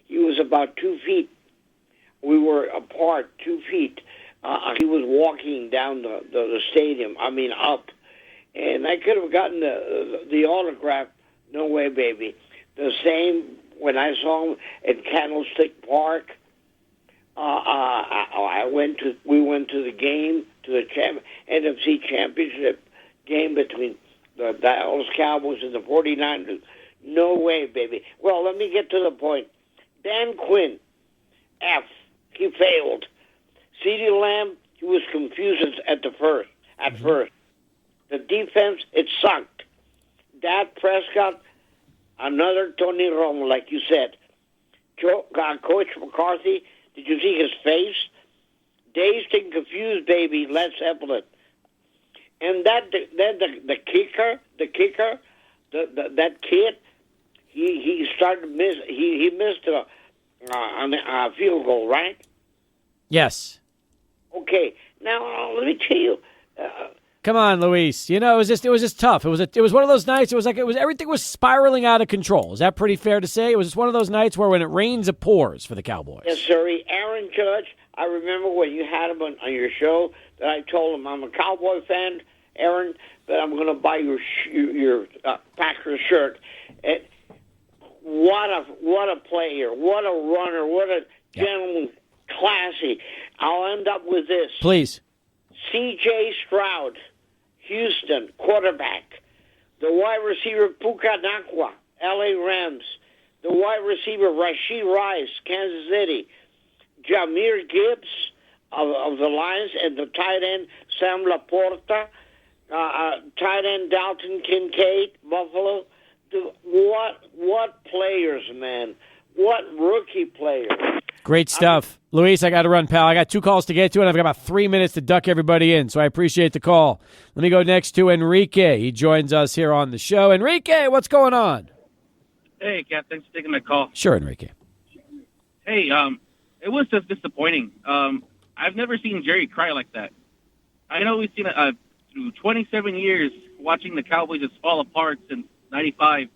He was about 2 feet. We were apart 2 feet. He was walking down the stadium. I mean, up, and I could have gotten the autograph. No way, baby. The same when I saw him at Candlestick Park. We went to the game, to the NFC Championship game between the Dallas Cowboys and the 49ers. No way, baby. Well, let me get to the point. Dan Quinn, F. He failed. CeeDee Lamb, he was confused at first. The defense, it sucked. Dak Prescott, another Tony Romo, like you said. Coach McCarthy, did you see his face? Dazed and confused, baby, Led Zeppelin. And the kicker, that kid, he started to miss. He missed a field goal, right? Yes. Okay. Now let me tell you. Come on, Luis. You know, it was just tough. It was one of those nights. It was everything was spiraling out of control. Is that pretty fair to say? It was just one of those nights where when it rains, it pours for the Cowboys. Yes, sir. Aaron Judge. I remember when you had him on your show that I told him I'm a Cowboy fan, Aaron, but I'm going to buy your Packers shirt. And what a player! What a runner! What a gentleman! Classy. I'll end up with this. Please. C.J. Stroud, Houston, quarterback. The wide receiver, Puka Nacua, L.A. Rams. The wide receiver, Rashee Rice, Kansas City. Jahmyr Gibbs of the Lions, and the tight end, Sam Laporta. Tight end, Dalton Kincaid, Buffalo. What players, man. What rookie players. Great stuff. Luis, I got to run, pal. I got 2 calls to get to, and I've got about 3 minutes to duck everybody in, so I appreciate the call. Let me go next to Enrique. He joins us here on the show. Enrique, what's going on? Hey, Cap. Thanks for taking my call. Sure, Enrique. Hey, it was just disappointing. I've never seen Jerry cry like that. I know we've seen it through 27 years watching the Cowboys just fall apart since 95.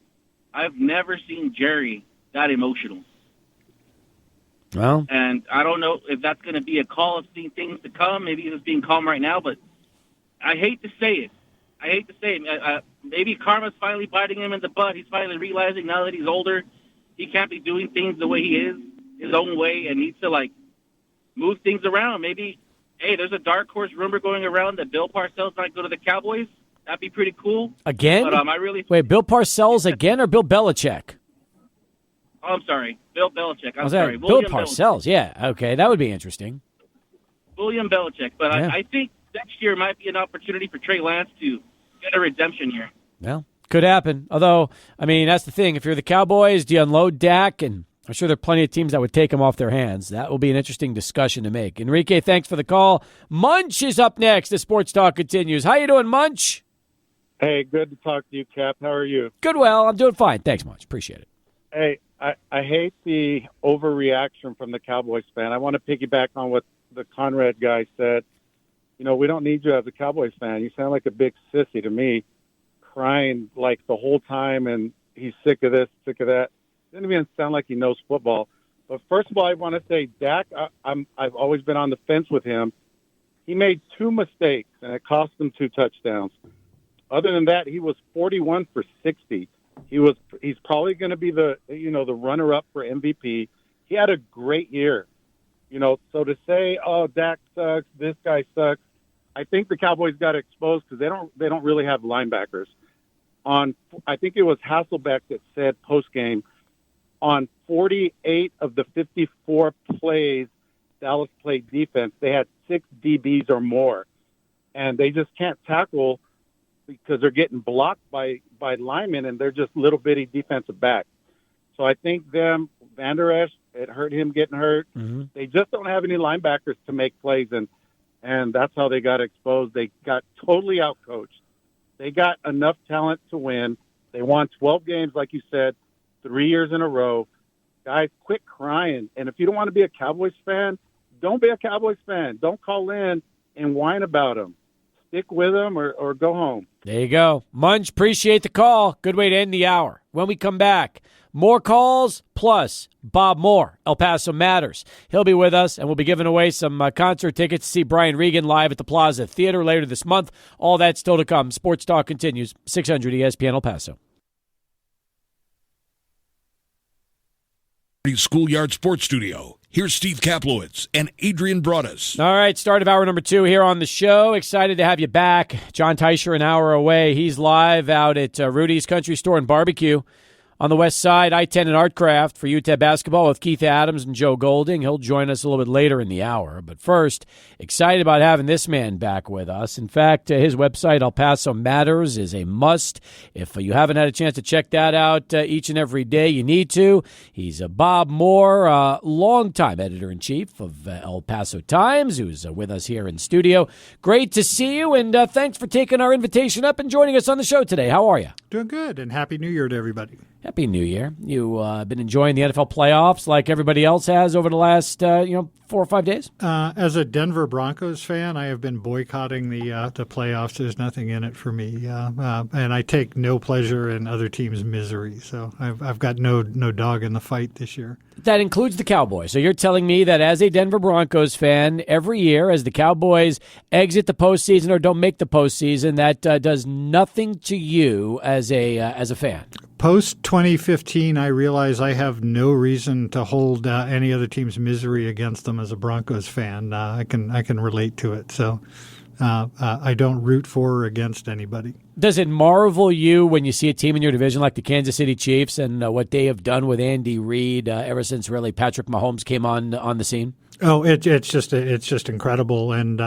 I've never seen Jerry that emotional. Well, and I don't know if that's going to be a call of seeing things to come. Maybe he's being calm right now, but I hate to say it. Maybe karma's finally biting him in the butt. He's finally realizing now that he's older, he can't be doing things the way he is, his own way, and needs to, move things around. Maybe, hey, there's a dark horse rumor going around that Bill Parcells might go to the Cowboys. That'd be pretty cool. Again? But, Wait, Bill Parcells again or Bill Belichick? Oh, I'm sorry. Bill Belichick. I'm sorry. Bill Parcells, yeah. Okay, that would be interesting. William Belichick. But yeah. I think next year might be an opportunity for Trey Lance to get a redemption year. Well, could happen. Although, I mean, that's the thing. If you're the Cowboys, do you unload Dak? And I'm sure there are plenty of teams that would take him off their hands. That will be an interesting discussion to make. Enrique, thanks for the call. Munch is up next as Sports Talk continues. How you doing, Munch? Hey, good to talk to you, Cap. How are you? Good, well. I'm doing fine. Thanks, Munch. Appreciate it. Hey, I hate the overreaction from the Cowboys fan. I want to piggyback on what the Conrad guy said. You know, we don't need you as a Cowboys fan. You sound like a big sissy to me, crying like the whole time, and he's sick of this, sick of that. Doesn't even sound like he knows football. But first of all, I want to say Dak, I've always been on the fence with him. He made 2 mistakes, and it cost him 2 touchdowns. Other than that, he was 41 for 60. He's probably going to be the runner-up for MVP. He had a great year. So to say, oh, Dak sucks, this guy sucks, I think the Cowboys got exposed because they don't really have linebackers. I think it was Hasselbeck that said post-game, on 48 of the 54 plays Dallas played defense, they had 6 DBs or more, and they just can't tackle because they're getting blocked by linemen, and they're just little bitty defensive backs. So I think them Van Der Esch, it hurt him getting hurt. Mm-hmm. They just don't have any linebackers to make plays, and that's how they got exposed. They got totally outcoached. They got enough talent to win. They won 12 games, like you said, 3 years in a row. Guys, quit crying. And if you don't want to be a Cowboys fan, don't be a Cowboys fan. Don't call in and whine about them. Stick with them or go home. There you go. Munch, appreciate the call. Good way to end the hour. When we come back, more calls, plus Bob Moore, El Paso Matters. He'll be with us, and we'll be giving away some concert tickets to see Brian Regan live at the Plaza Theater later this month. All that still to come. Sports Talk continues. 600 ESPN El Paso. Schoolyard Sports Studio. Here's Steve Kaplowitz and Adrian Broadus. All right, start of hour number 2 here on the show. Excited to have you back. John Teicher, an hour away. He's live out at Rudy's Country Store and Barbecue on the west side, I-10 and Artcraft for UTEP basketball with Keith Adams and Joe Golding. He'll join us a little bit later in the hour. But first, excited about having this man back with us. In fact, his website, El Paso Matters, is a must. If you haven't had a chance to check that out each and every day, you need to. He's Bob Moore, longtime editor-in-chief of El Paso Times, who's with us here in studio. Great to see you, and thanks for taking our invitation up and joining us on the show today. How are you? Doing good, and Happy New Year to everybody. Happy New Year. You've been enjoying the NFL playoffs like everybody else has over the last 4 or 5 days? As a Denver Broncos fan, I have been boycotting the playoffs. There's nothing in it for me, and I take no pleasure in other teams' misery. So I've got no dog in the fight this year. That includes the Cowboys. So you're telling me that as a Denver Broncos fan, every year as the Cowboys exit the postseason or don't make the postseason, that does nothing to you as a fan? Post 2015, I realize I have no reason to hold any other team's misery against them as a Broncos fan. I can relate to it. So I don't root for or against anybody. Does it marvel you when you see a team in your division like the Kansas City Chiefs and what they have done with Andy Reid ever since really Patrick Mahomes came on the scene? Oh, it's just incredible. And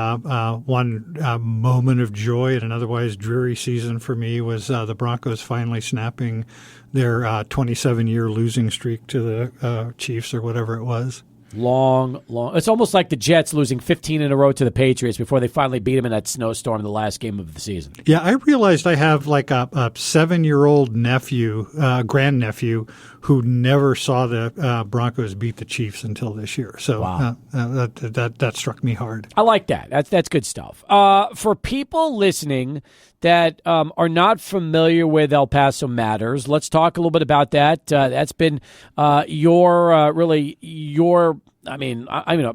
one moment of joy in an otherwise dreary season for me was the Broncos finally snapping their 27-year losing streak to the Chiefs or whatever it was. Long. It's almost like the Jets losing 15 in a row to the Patriots before they finally beat them in that snowstorm the last game of the season. Yeah, I realized I have like a 7-year-old grandnephew, who never saw the Broncos beat the Chiefs until this year. So wow. That struck me hard. I like that. That's good stuff. For people listening that are not familiar with El Paso Matters, let's talk a little bit about that. That's been your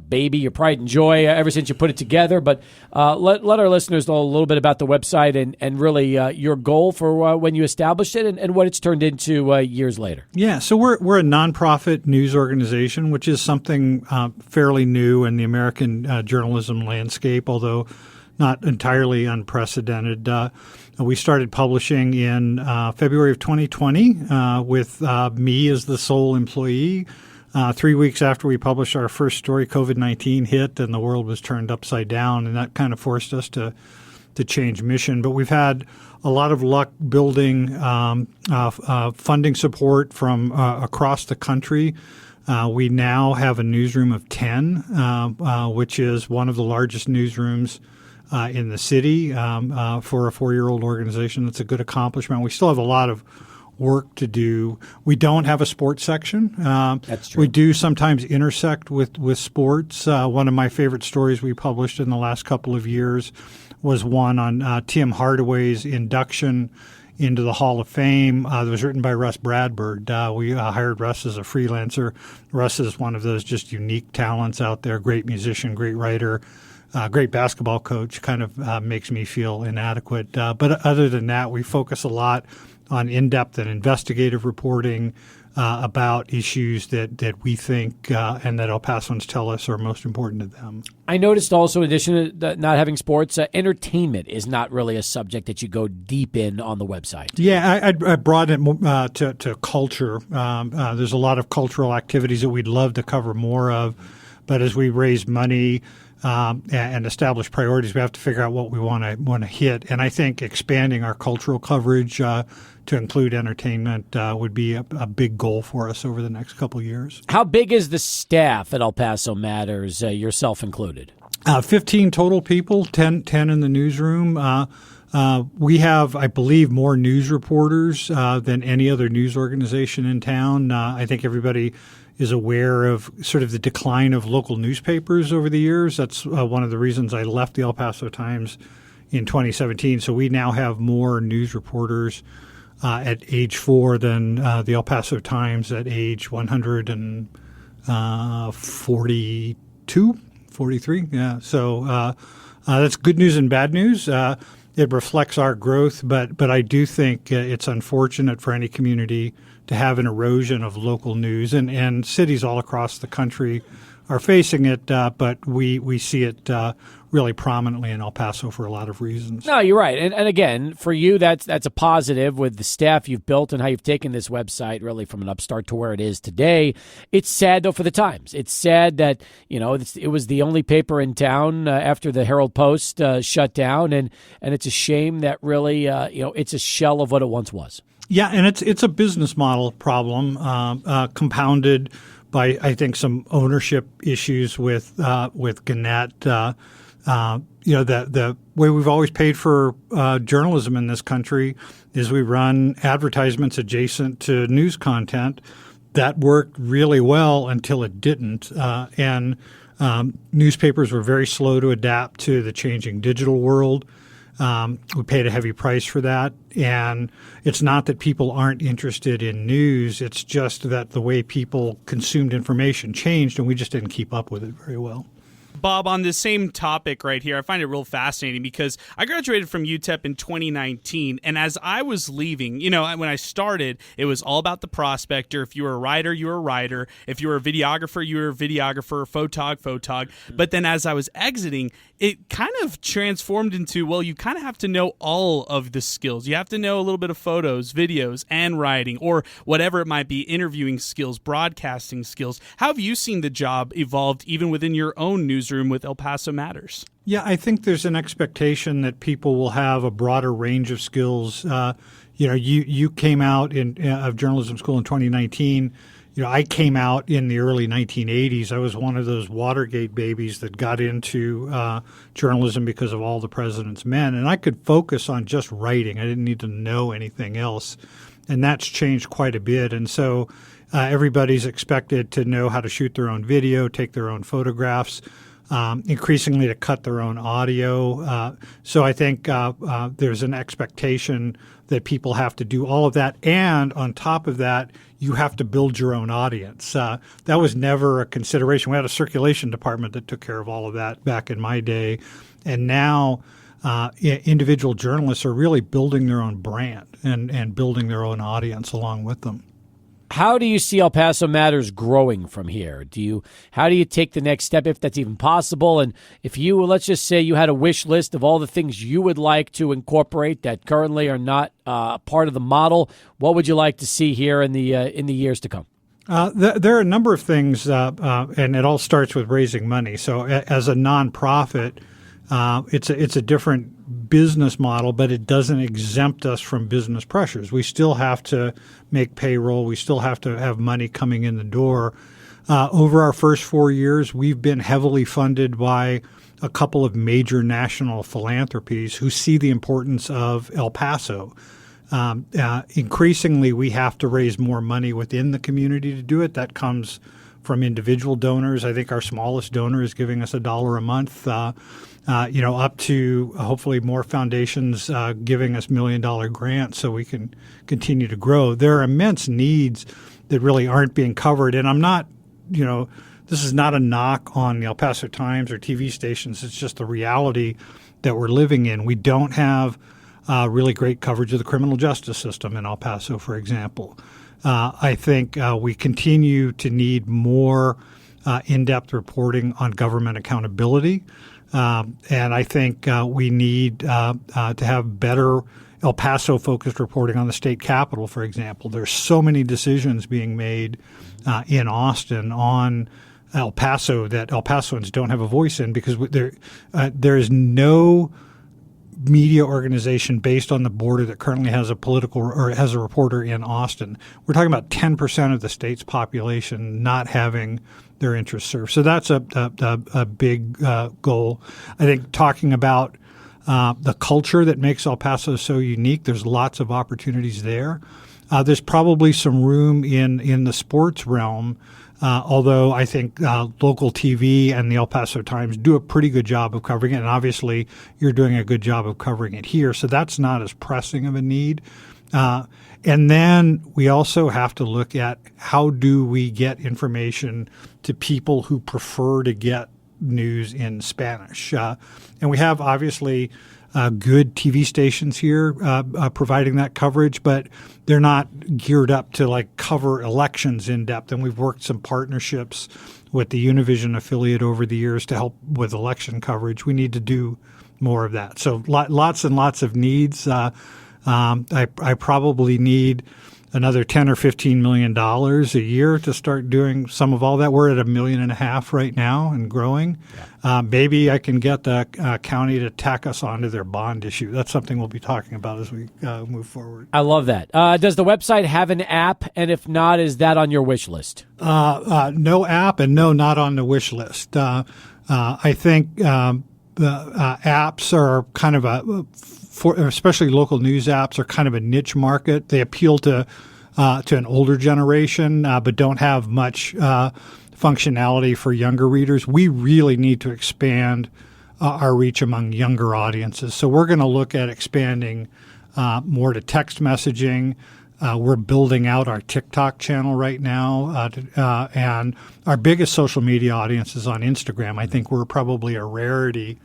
baby, your pride and joy ever since you put it together. But let our listeners know a little bit about the website and really your goal for when you established it and what it's turned into years later. Yeah, so we're a nonprofit news organization, which is something fairly new in the American journalism landscape, although not entirely unprecedented. We started publishing in February of 2020 with me as the sole employee. 3 weeks after we published our first story, COVID-19 hit and the world was turned upside down, and that kind of forced us to change mission. But we've had a lot of luck building funding support from across the country. We now have a newsroom of 10, which is one of the largest newsrooms in the city for a 4-year-old organization. That's a good accomplishment. We still have a lot of work to do. We don't have a sports section. That's true. We do sometimes intersect with sports. One of my favorite stories we published in the last couple of years was one on Tim Hardaway's induction into the Hall of Fame. It was written by Russ Bradford. We hired Russ as a freelancer. Russ is one of those just unique talents out there, great musician, great writer, great basketball coach, kind of makes me feel inadequate. But other than that, we focus a lot on in-depth and investigative reporting about issues that we think and that El Pasoans tell us are most important to them. I noticed also, in addition to not having sports, entertainment is not really a subject that you go deep in on the website. Yeah, I brought it to culture. There's a lot of cultural activities that we'd love to cover more of. But as we raise money and establish priorities, we have to figure out what we want to hit. And I think expanding our cultural coverage to include entertainment would be a big goal for us over the next couple of years. How big is the staff at El Paso Matters, yourself included? 15 total people, 10 in the newsroom. We have, I believe, more news reporters than any other news organization in town. I think everybody is aware of sort of the decline of local newspapers over the years. That's one of the reasons I left the El Paso Times in 2017. So we now have more news reporters at age 4 than the El Paso Times at age 142, 43. Yeah. So that's good news and bad news. It reflects our growth, but I do think it's unfortunate for any community to have an erosion of local news, and cities all across the country are facing it, but we see it really prominently in El Paso for a lot of reasons. No, you're right. And again, for you, that's a positive with the staff you've built and how you've taken this website really from an upstart to where it is today. It's sad, though, for the Times. It's sad that, it was the only paper in town after the Herald Post shut down, and it's a shame that really, it's a shell of what it once was. Yeah, and it's a business model problem compounded by, I think, some ownership issues with Gannett. The way we've always paid for journalism in this country is we run advertisements adjacent to news content. That worked really well until it didn't, and newspapers were very slow to adapt to the changing digital world. We paid a heavy price for that, and it's not that people aren't interested in news. It's just that the way people consumed information changed, and we just didn't keep up with it very well. Bob, on this same topic right here, I find it real fascinating because I graduated from UTEP in 2019, and as I was leaving, when I started, it was all about the prospector. If you were a writer, you were a writer. If you were a videographer, you were a videographer, photog. But then as I was exiting, it kind of transformed into, well, you kind of have to know all of the skills. You have to know a little bit of photos, videos, and writing, or whatever it might be, interviewing skills, broadcasting skills. How have you seen the job evolved even within your own newsroom with El Paso Matters? Yeah, I think there's an expectation that people will have a broader range of skills. You came out of journalism school in 2019. I came out in the early 1980s. I was one of those Watergate babies that got into journalism because of All the President's Men, and I could focus on just writing. I didn't need to know anything else, and that's changed quite a bit. And so everybody's expected to know how to shoot their own video, take their own photographs, increasingly to cut their own audio. So I think there's an expectation that people have to do all of that. And on top of that, you have to build your own audience. That was never a consideration. We had a circulation department that took care of all of that back in my day. And now individual journalists are really building their own brand and building their own audience along with them. How do you see El Paso Matters growing from here? How do you take the next step, if that's even possible? And if let's just say you had a wish list of all the things you would like to incorporate that currently are not part of the model, what would you like to see here in the years to come? There are a number of things, and it all starts with raising money. So as a nonprofit, it's a different business model, but it doesn't exempt us from business pressures. We still have to make payroll. We still have to have money coming in the door. Over our first 4 years, we've been heavily funded by a couple of major national philanthropies who see the importance of El Paso. Increasingly, we have to raise more money within the community to do it. That comes from individual donors. I think our smallest donor is giving us $1 a month. Up to hopefully more foundations giving us $1 million grants so we can continue to grow. There are immense needs that really aren't being covered. And I'm not, this is not a knock on the El Paso Times or TV stations. It's just the reality that we're living in. We don't have really great coverage of the criminal justice system in El Paso, for example. I think we continue to need more in-depth reporting on government accountability. And I think we need to have better El Paso-focused reporting on the state capitol, for example. There's so many decisions being made in Austin on El Paso that El Pasoans don't have a voice in, because there is no media organization based on the border that currently has a political or has a reporter in Austin. We're talking about 10% of the state's population not having their interests served. So that's a big goal. I think talking about the culture that makes El Paso so unique, there's lots of opportunities there. There's probably some room in the sports realm, although I think local TV and the El Paso Times do a pretty good job of covering it. And obviously, you're doing a good job of covering it here. So that's not as pressing of a need. And then we also have to look at how do we get information to people who prefer to get news in Spanish. And we have obviously good TV stations here providing that coverage, but they're not geared up to like cover elections in depth. And we've worked some partnerships with the Univision affiliate over the years to help with election coverage. We need to do more of that. So lots and lots of needs. I probably need another $10 or $15 million a year to start doing some of all that. We're at $1.5 million right now and growing. Maybe I can get the county to tack us onto their bond issue. That's something we'll be talking about as we move forward. I love that. Does the website have an app? And if not, is that on your wish list? No app, and no, not on the wish list. I think apps are kind of especially local news apps are kind of a niche market. They appeal to an older generation, but don't have much functionality for younger readers. We really need to expand our reach among younger audiences. So we're going to look at expanding more to text messaging. We're building out our TikTok channel right now, and our biggest social media audience is on Instagram. I think we're probably a rarity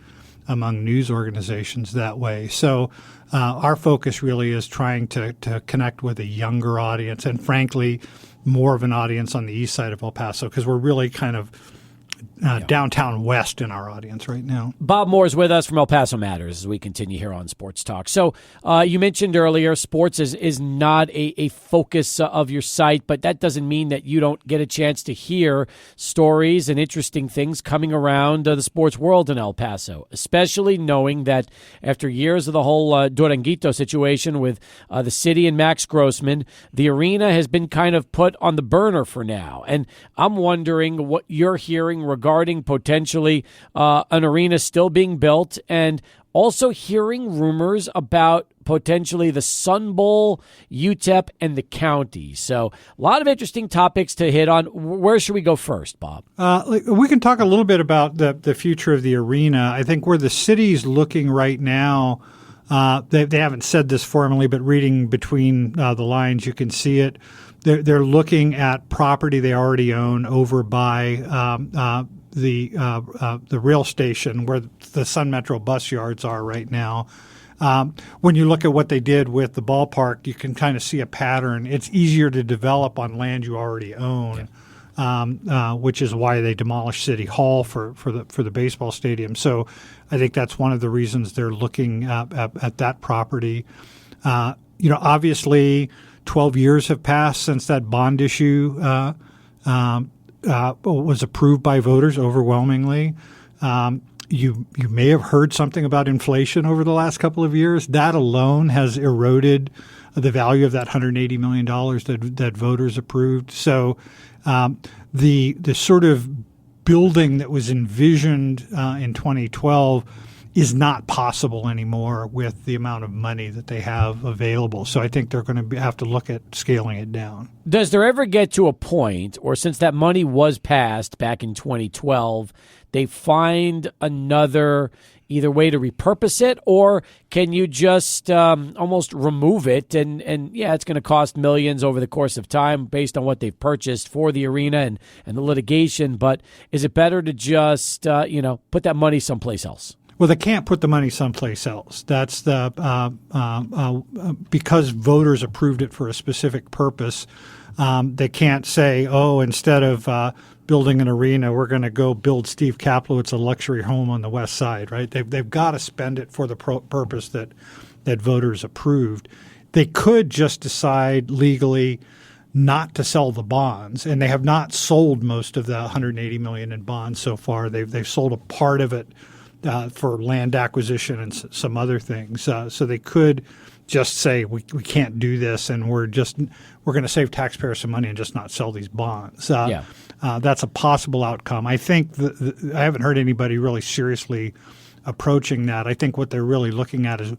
among news organizations that way. So our focus really is trying to connect with a younger audience, and frankly, more of an audience on the east side of El Paso, because we're really kind of downtown west in our audience right now. Bob Moore is with us from El Paso Matters as we continue here on Sports Talk. So you mentioned earlier sports is not a focus of your site, but that doesn't mean that you don't get a chance to hear stories and interesting things coming around the sports world in El Paso, especially knowing that after years of the whole Duranguito situation with the city and Max Grossman, the arena has been kind of put on the burner for now. And I'm wondering what you're hearing regarding potentially an arena still being built, and also hearing rumors about potentially the Sun Bowl, UTEP, and the county. So a lot of interesting topics to hit on. Where should we go first, Bob? We can talk a little bit about the future of the arena. I think where the city's looking right now, they haven't said this formally, but reading between the lines, you can see it. They're looking at property they already own over by the rail station where the Sun Metro bus yards are right now. When you look at what they did with the ballpark, you can kind of see a pattern. It's easier to develop on land you already own, which is why they demolished City Hall for the baseball stadium. So I think that's one of the reasons they're looking at that property. Obviously, 12 years have passed since that bond issue was approved by voters overwhelmingly. You may have heard something about inflation over the last couple of years. That alone has eroded the value of that $180 million that voters approved. So the sort of building that was envisioned in 2012 is not possible anymore with the amount of money that they have available. So I think they're going to have to look at scaling it down. Does there ever get to a point, or since that money was passed back in 2012, they find another either way to repurpose it, or can you just almost remove it? And it's going to cost millions over the course of time based on what they've purchased for the arena and the litigation. But is it better to just, put that money someplace else? Well, they can't put the money someplace else. That's because voters approved it for a specific purpose. They can't say, instead of building an arena, we're going to go build Steve Kaplowitz a luxury home on the west side, right? They've got to spend it for the purpose that voters approved. They could just decide legally not to sell the bonds, and they have not sold most of the $180 million in bonds so far. They've sold a part of it for land acquisition and some other things. So they could just say we can't do this, and we're going to save taxpayers some money and just not sell these bonds. That's a possible outcome. I think I haven't heard anybody really seriously approaching that. I think what they're really looking at is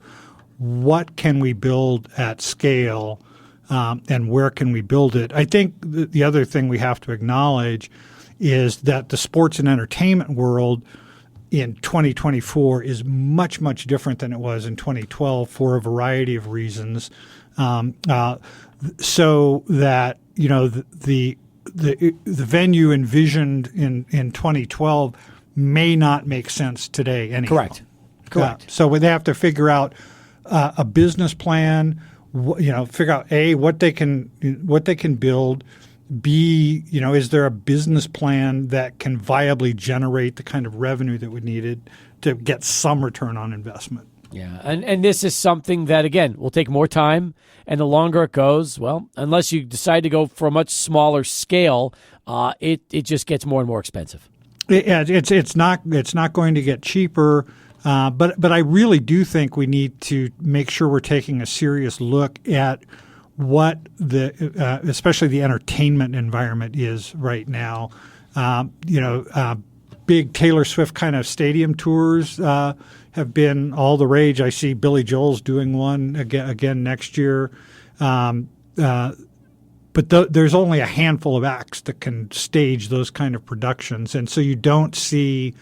what can we build at scale, and where can we build it. I think the other thing we have to acknowledge is that the sports and entertainment world in 2024 is much, much different than it was in 2012 for a variety of reasons. So that, the venue envisioned in 2012 may not make sense today anymore. Correct. So they have to figure out a business plan. Figure out what they can build. B, is there a business plan that can viably generate the kind of revenue that we needed to get some return on investment? Yeah, and this is something that, again, will take more time, and the longer it goes, well, unless you decide to go for a much smaller scale, it just gets more and more expensive. It's not going to get cheaper, but I really do think we need to make sure we're taking a serious look at what especially the entertainment environment is right now. Big Taylor Swift kind of stadium tours have been all the rage. I see Billy Joel's doing one again next year. But there's only a handful of acts that can stage those kind of productions. And so you don't see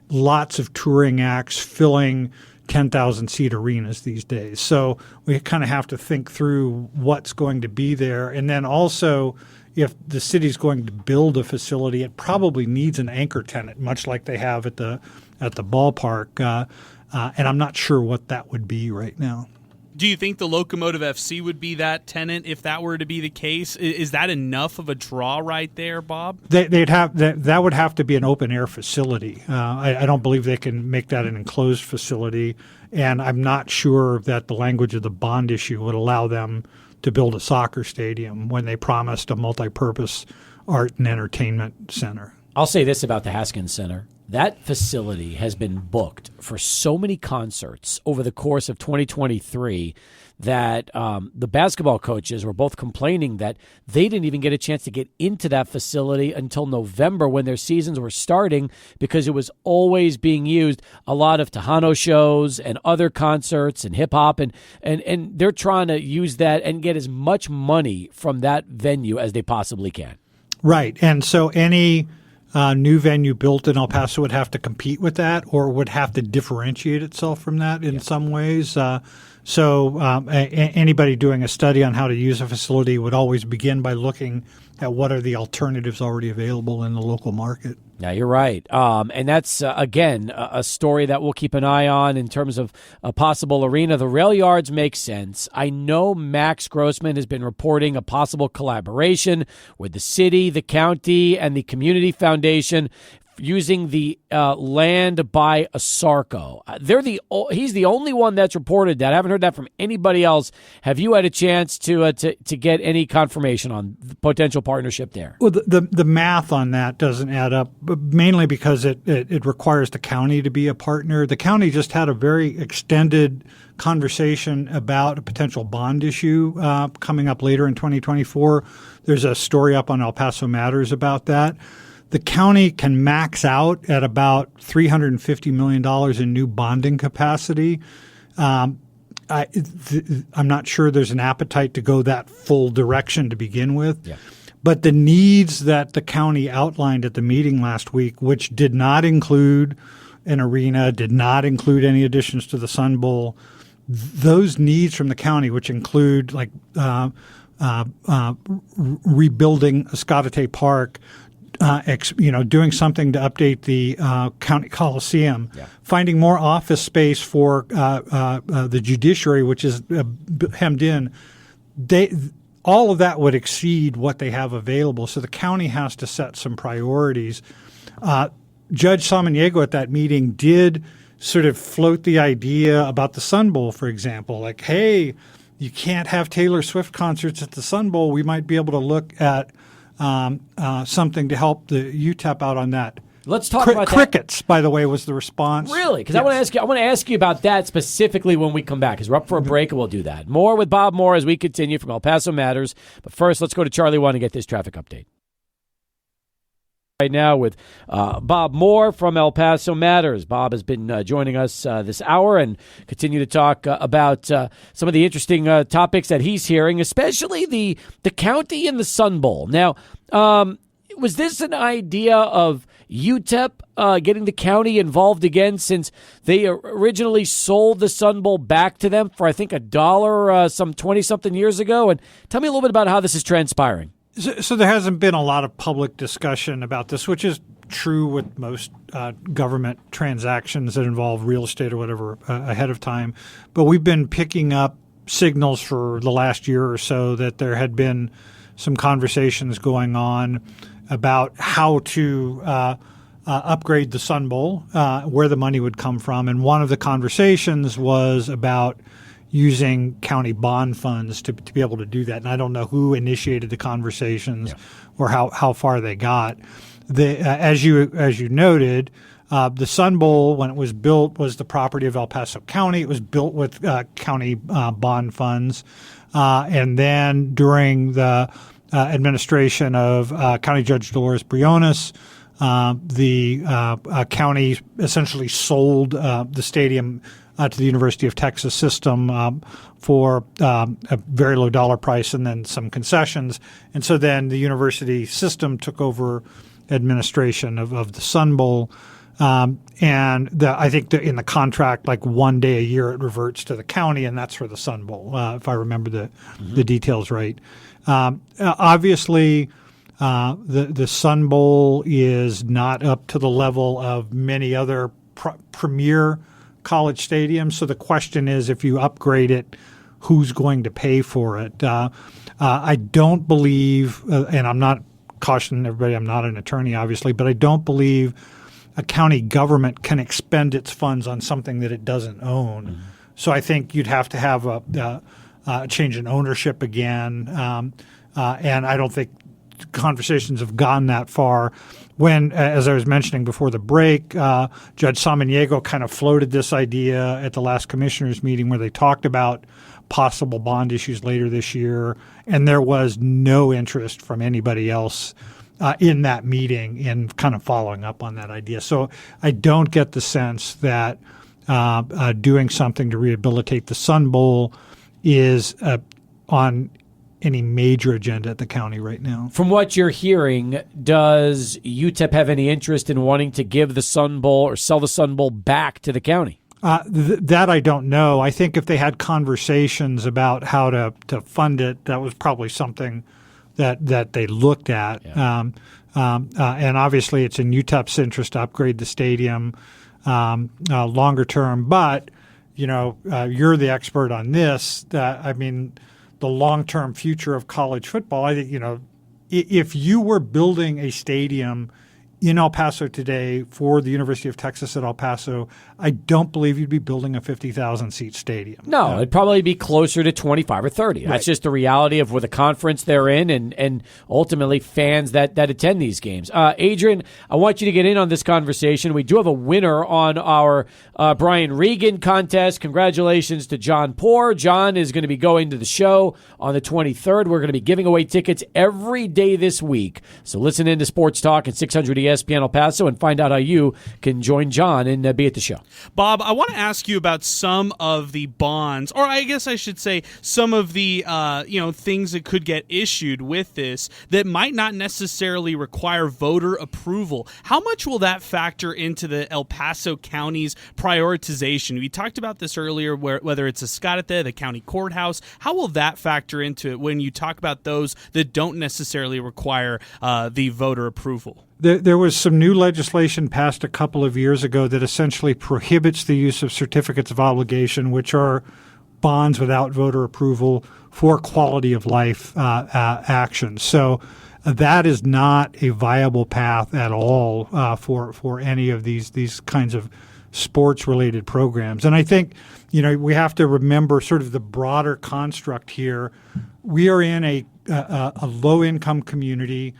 lots of touring acts filling 10,000-seat arenas these days. So we kind of have to think through what's going to be there. And then also, if the city's going to build a facility, it probably needs an anchor tenant, much like they have at the ballpark. And I'm not sure what that would be right now. Do you think the Locomotive FC would be that tenant if that were to be the case? Is that enough of a draw right there, Bob? That would have to be an open air facility. I don't believe they can make that an enclosed facility, and I'm not sure that the language of the bond issue would allow them to build a soccer stadium when they promised a multi-purpose art and entertainment center. I'll say this about the Haskins Center. That facility has been booked for so many concerts over the course of 2023 that the basketball coaches were both complaining that they didn't even get a chance to get into that facility until November when their seasons were starting because it was always being used. A lot of Tejano shows and other concerts and hip-hop, and they're trying to use that and get as much money from that venue as they possibly can. Right, and so any new venue built in El Paso would have to compete with that or would have to differentiate itself from that in some ways. Anybody doing a study on how to use a facility would always begin by looking at what are the alternatives already available in the local market. Yeah, you're right. And that's, again, a story that we'll keep an eye on in terms of a possible arena. The rail yards make sense. I know Max Grossman has been reporting a possible collaboration with the city, the county, and the community foundation using the land by Asarco. He's the only one that's reported that. I haven't heard that from anybody else. Have you had a chance to get any confirmation on the potential partnership there? Well, the math on that doesn't add up, mainly because it requires the county to be a partner. The county just had a very extended conversation about a potential bond issue coming up later in 2024. There's a story up on El Paso Matters about that. The county can max out at about $350 million in new bonding capacity. I'm not sure there's an appetite to go that full direction to begin with. Yeah. But the needs that the county outlined at the meeting last week, which did not include an arena, did not include any additions to the Sun Bowl, those needs from the county, which include like rebuilding Escalante Park, doing something to update the county coliseum, finding more office space for the judiciary, which is hemmed in. All of that would exceed what they have available. So the county has to set some priorities. Judge Samaniego at that meeting did sort of float the idea about the Sun Bowl, for example, like, hey, you can't have Taylor Swift concerts at the Sun Bowl. We might be able to look at something to help the UTEP out on that. Let's talk about crickets, that. By the way, was the response. Really? Because yes. I want to ask you about that specifically when we come back, because we're up for a break and we'll do that. More with Bob Moore as we continue from El Paso Matters. But first, let's go to Charlie 1 and get this traffic update. Right now with Bob Moore from El Paso Matters. Bob has been joining us this hour and continue to talk about some of the interesting topics that he's hearing, especially the county and the Sun Bowl. Now, was this an idea of UTEP getting the county involved again, since they originally sold the Sun Bowl back to them for, I think, $1 some 20-something years ago? And tell me a little bit about how this is transpiring. So there hasn't been a lot of public discussion about this, which is true with most government transactions that involve real estate or whatever ahead of time. But we've been picking up signals for the last year or so that there had been some conversations going on about how to upgrade the Sun Bowl, where the money would come from. And one of the conversations was about using county bond funds to be able to do that. And I don't know who initiated the conversations or how far they got. As you noted, the Sun Bowl, when it was built, was the property of El Paso County. It was built with county bond funds. And then during the administration of County Judge Dolores Briones, the county essentially sold the stadium to the University of Texas system for a very low dollar price and then some concessions. And so then the university system took over administration of the Sun Bowl. And I think in the contract, like one day a year, it reverts to the county, and that's for the Sun Bowl, if I remember the details right. Obviously, the Sun Bowl is not up to the level of many other premier college stadiums. So the question is, if you upgrade it, who's going to pay for it? I don't believe, and I'm not cautioning everybody, I'm not an attorney, obviously, but I don't believe a county government can expend its funds on something that it doesn't own. Mm-hmm. So I think you'd have to have a change in ownership again. And I don't think conversations have gone that far. When, as I was mentioning before the break, Judge Samaniego kind of floated this idea at the last commissioners meeting where they talked about possible bond issues later this year, and there was no interest from anybody else in that meeting in kind of following up on that idea. So I don't get the sense that doing something to rehabilitate the Sun Bowl is on any major agenda at the county right now. From what you're hearing, does UTEP have any interest in wanting to give the Sun Bowl or sell the Sun Bowl back to the county? That I don't know. I think if they had conversations about how to fund it, that was probably something that they looked at. Yeah. And obviously it's in UTEP's interest to upgrade the stadium longer term. But, you're the expert on this. The long-term future of college football, I think, if you were building a stadium in El Paso today for the University of Texas at El Paso, I don't believe you'd be building a 50,000-seat stadium. No, it'd probably be closer to 25 or 30. Right. That's just the reality of where the conference they're in and ultimately fans that attend these games. Adrian, I want you to get in on this conversation. We do have a winner on our Brian Regan contest. Congratulations to John Poor. John is going to be going to the show on the 23rd. We're going to be giving away tickets every day this week. So listen in to Sports Talk at 600 ESPN El Paso and find out how you can join John and be at the show. Bob, I want to ask you about some of the bonds, or I guess I should say some of the things that could get issued with this that might not necessarily require voter approval. How much will that factor into the El Paso County's prioritization? We talked about this earlier, whether it's Escárate, the county courthouse. How will that factor into it when you talk about those that don't necessarily require the voter approval? There was some new legislation passed a couple of years ago that essentially prohibits the use of certificates of obligation, which are bonds without voter approval for quality of life actions. So that is not a viable path at all for any of these kinds of sports-related programs. And I think, we have to remember sort of the broader construct here. We are in a low-income community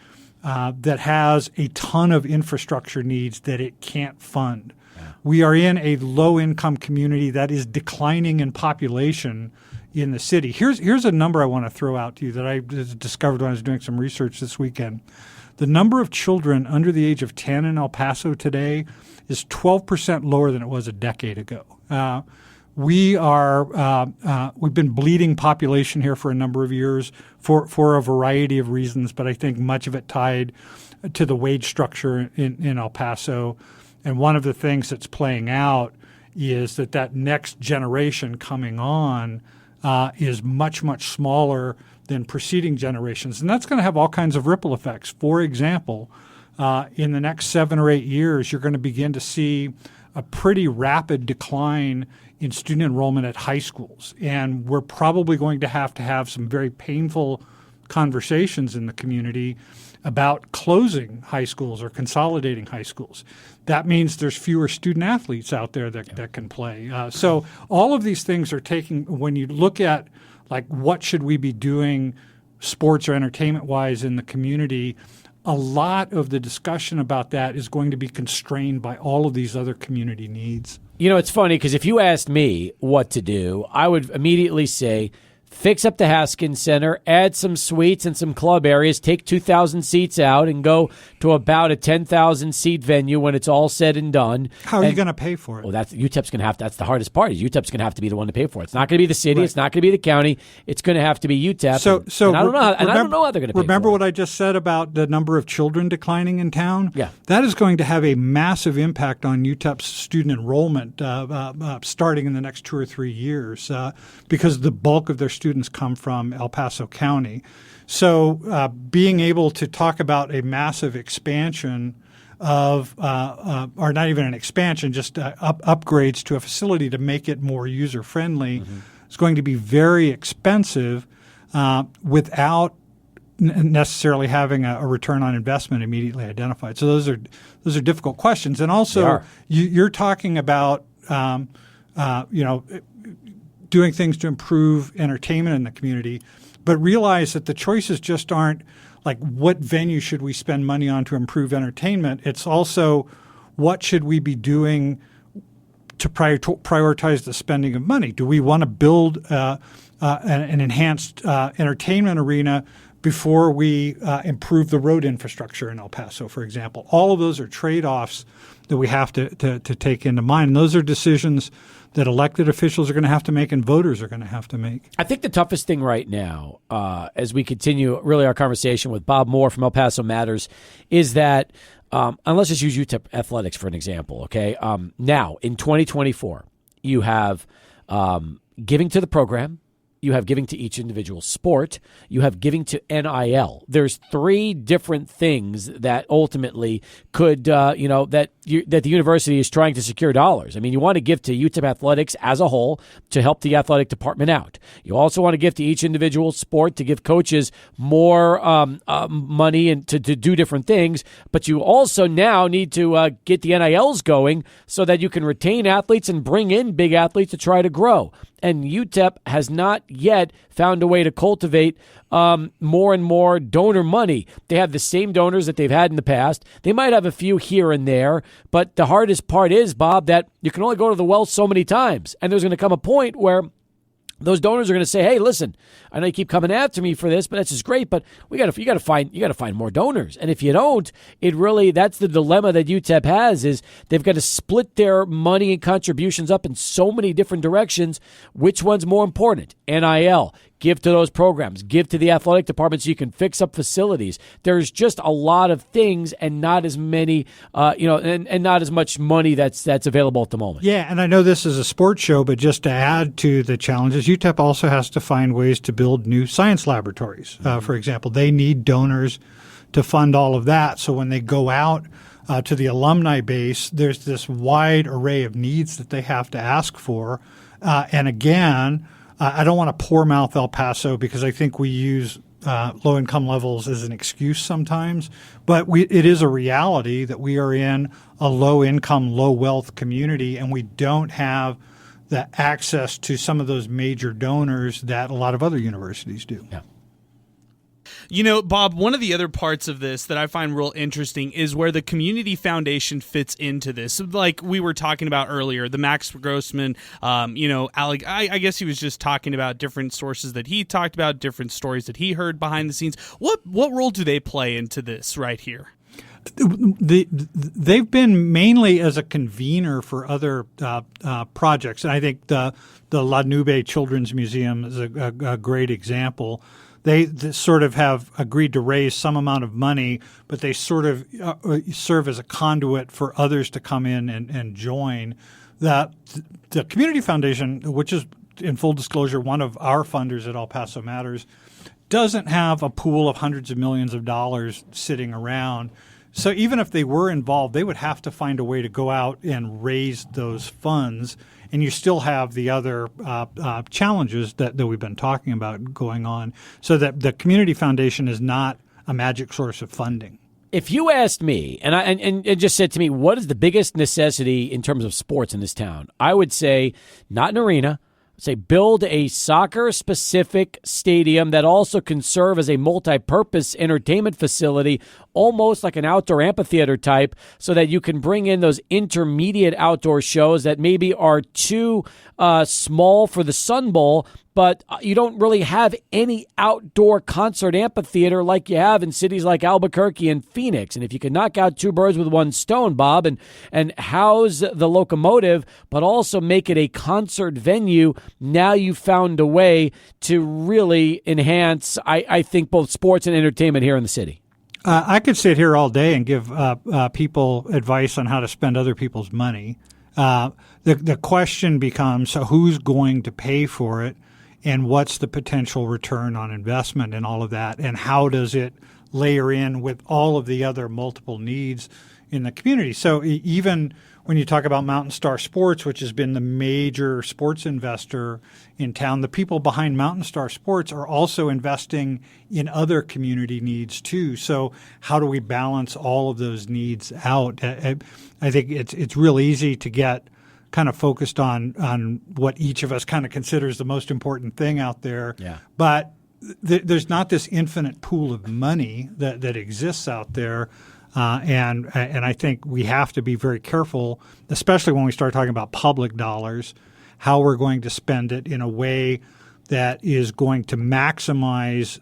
that has a ton of infrastructure needs that it can't fund. Yeah. We are in a low-income community that is declining in population in the city. Here's a number I want to throw out to you that I discovered when I was doing some research this weekend. The number of children under the age of 10 in El Paso today is 12% lower than it was a decade ago. We've been bleeding population here for a number of years for a variety of reasons, but I think much of it tied to the wage structure in El Paso. And one of the things that's playing out is that next generation coming on is much, much smaller than preceding generations. And that's going to have all kinds of ripple effects. For example, in the next 7 or 8 years, you're going to begin to see a pretty rapid decline in student enrollment at high schools. And we're probably going to have some very painful conversations in the community about closing high schools or consolidating high schools. That means there's fewer student athletes out there that can play. So all of these things are taking, when you look at like what should we be doing sports or entertainment-wise in the community, a lot of the discussion about that is going to be constrained by all of these other community needs. It's funny because if you asked me what to do, I would immediately say, fix up the Haskins Center, add some suites and some club areas, take 2,000 seats out and go to about a 10,000-seat venue when it's all said and done. How are you going to pay for it? Well, UTEP's going to have to. That's the hardest part. Is UTEP's going to have to be the one to pay for it. It's not going to be the city. Right. It's not going to be the county. It's going to have to be UTEP. So I don't know. I don't know how they're going to pay remember for what I just said about the number of children declining in town? Yeah. That is going to have a massive impact on UTEP's student enrollment starting in the next 2 or 3 years because the bulk of their students come from El Paso County. So being able to talk about a massive expansion of, or not even an expansion, just upgrades to a facility to make it more user-friendly is going to be very expensive without necessarily having a return on investment immediately identified. So those are difficult questions. And also you're talking about doing things to improve entertainment in the community, but realize that the choices just aren't like what venue should we spend money on to improve entertainment. It's also what should we be doing to prioritize the spending of money. Do we want to build an enhanced entertainment arena before we improve the road infrastructure in El Paso, for example? All of those are trade-offs that we have to take into mind. And those are decisions that elected officials are going to have to make and voters are going to have to make. I think the toughest thing right now, as we continue really our conversation with Bob Moore from El Paso Matters, is that, and let's just use UTEP athletics for an example, okay? Now, in 2024, you have giving to the program, you have giving to each individual sport, you have giving to NIL. There's 3 different things that ultimately could, that the university is trying to secure dollars. I mean, you want to give to UTEP athletics as a whole to help the athletic department out. You also want to give to each individual sport to give coaches more money and to do different things. But you also now need to get the NILs going so that you can retain athletes and bring in big athletes to try to grow. And UTEP has not yet found a way to cultivate more and more donor money. They have the same donors that they've had in the past. They might have a few here and there, but the hardest part is, Bob, that you can only go to the well so many times. And there's going to come a point where those donors are going to say, "Hey, listen, I know you keep coming after me for this, but that's just great. But you got to find more donors. And if you don't, that's the dilemma that UTEP has is they've got to split their money and contributions up in so many different directions. Which one's more important? NIL. Give to those programs. Give to the athletic department so you can fix up facilities. There's just a lot of things and not as many, and not as much money that's available at the moment. Yeah, and I know this is a sports show, but just to add to the challenges, UTEP also has to find ways to build new science laboratories. For example, they need donors to fund all of that. So when they go out to the alumni base, there's this wide array of needs that they have to ask for. And again, I don't want to poor mouth El Paso because I think we use low income levels as an excuse sometimes, but it is a reality that we are in a low income, low wealth community, and we don't have the access to some of those major donors that a lot of other universities do. Yeah. You know, Bob, one of the other parts of this that I find real interesting is where the community foundation fits into this. Like we were talking about earlier, the Max Grossman, Alec, I guess he was just talking about different sources that he talked about, different stories that he heard behind the scenes. What role do they play into this right here? They've been mainly as a convener for other projects, and I think the La Nube Children's Museum is a great example. They sort of have agreed to raise some amount of money, but they sort of serve as a conduit for others to come in and join. The Community Foundation, which is, in full disclosure, one of our funders at El Paso Matters, doesn't have a pool of hundreds of millions of dollars sitting around. So even if they were involved, they would have to find a way to go out and raise those funds. And you still have the other challenges that we've been talking about going on, so that the Community Foundation is not a magic source of funding. If you asked me, and just said to me, what is the biggest necessity in terms of sports in this town, I would say not an arena. Say build a soccer-specific stadium that also can serve as a multi-purpose entertainment facility, almost like an outdoor amphitheater type, so that you can bring in those intermediate outdoor shows that maybe are too small for the Sun Bowl, but you don't really have any outdoor concert amphitheater like you have in cities like Albuquerque and Phoenix. And if you can knock out two birds with one stone, Bob, and house the locomotive, but also make it a concert venue, now you've found a way to really enhance, I think, both sports and entertainment here in the city. I could sit here all day and give people advice on how to spend other people's money. The question becomes, so who's going to pay for it, and what's the potential return on investment and all of that, and how does it layer in with all of the other multiple needs in the community? So even when you talk about Mountain Star Sports, which has been the major sports investor in town, the people behind Mountain Star Sports are also investing in other community needs too. So how do we balance all of those needs out? I think it's real easy to get kind of focused on what each of us kind of considers the most important thing out there. Yeah. But there's not this infinite pool of money that exists out there. And I think we have to be very careful, especially when we start talking about public dollars, how we're going to spend it in a way that is going to maximize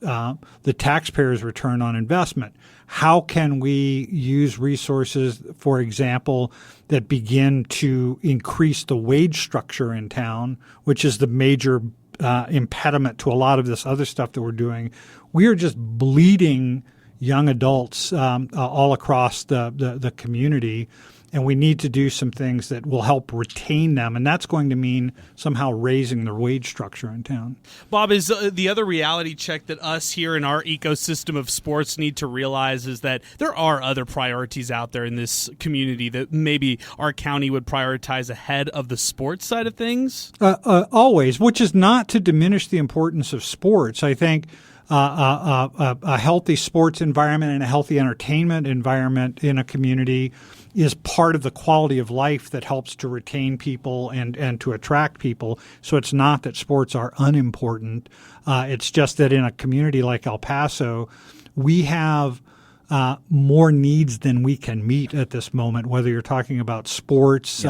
the taxpayer's return on investment. How can we use resources, for example, that begin to increase the wage structure in town, which is the major impediment to a lot of this other stuff that we're doing? We are just bleeding young adults all across the community, and we need to do some things that will help retain them, and that's going to mean somehow raising the wage structure in town. Bob, is the other reality check that us here in our ecosystem of sports need to realize is that there are other priorities out there in this community that maybe our county would prioritize ahead of the sports side of things? Always, which is not to diminish the importance of sports. I think a healthy sports environment and a healthy entertainment environment in a community is part of the quality of life that helps to retain people and to attract people. So it's not that sports are unimportant. It's just that in a community like El Paso, we have more needs than we can meet at this moment, whether you're talking about sports,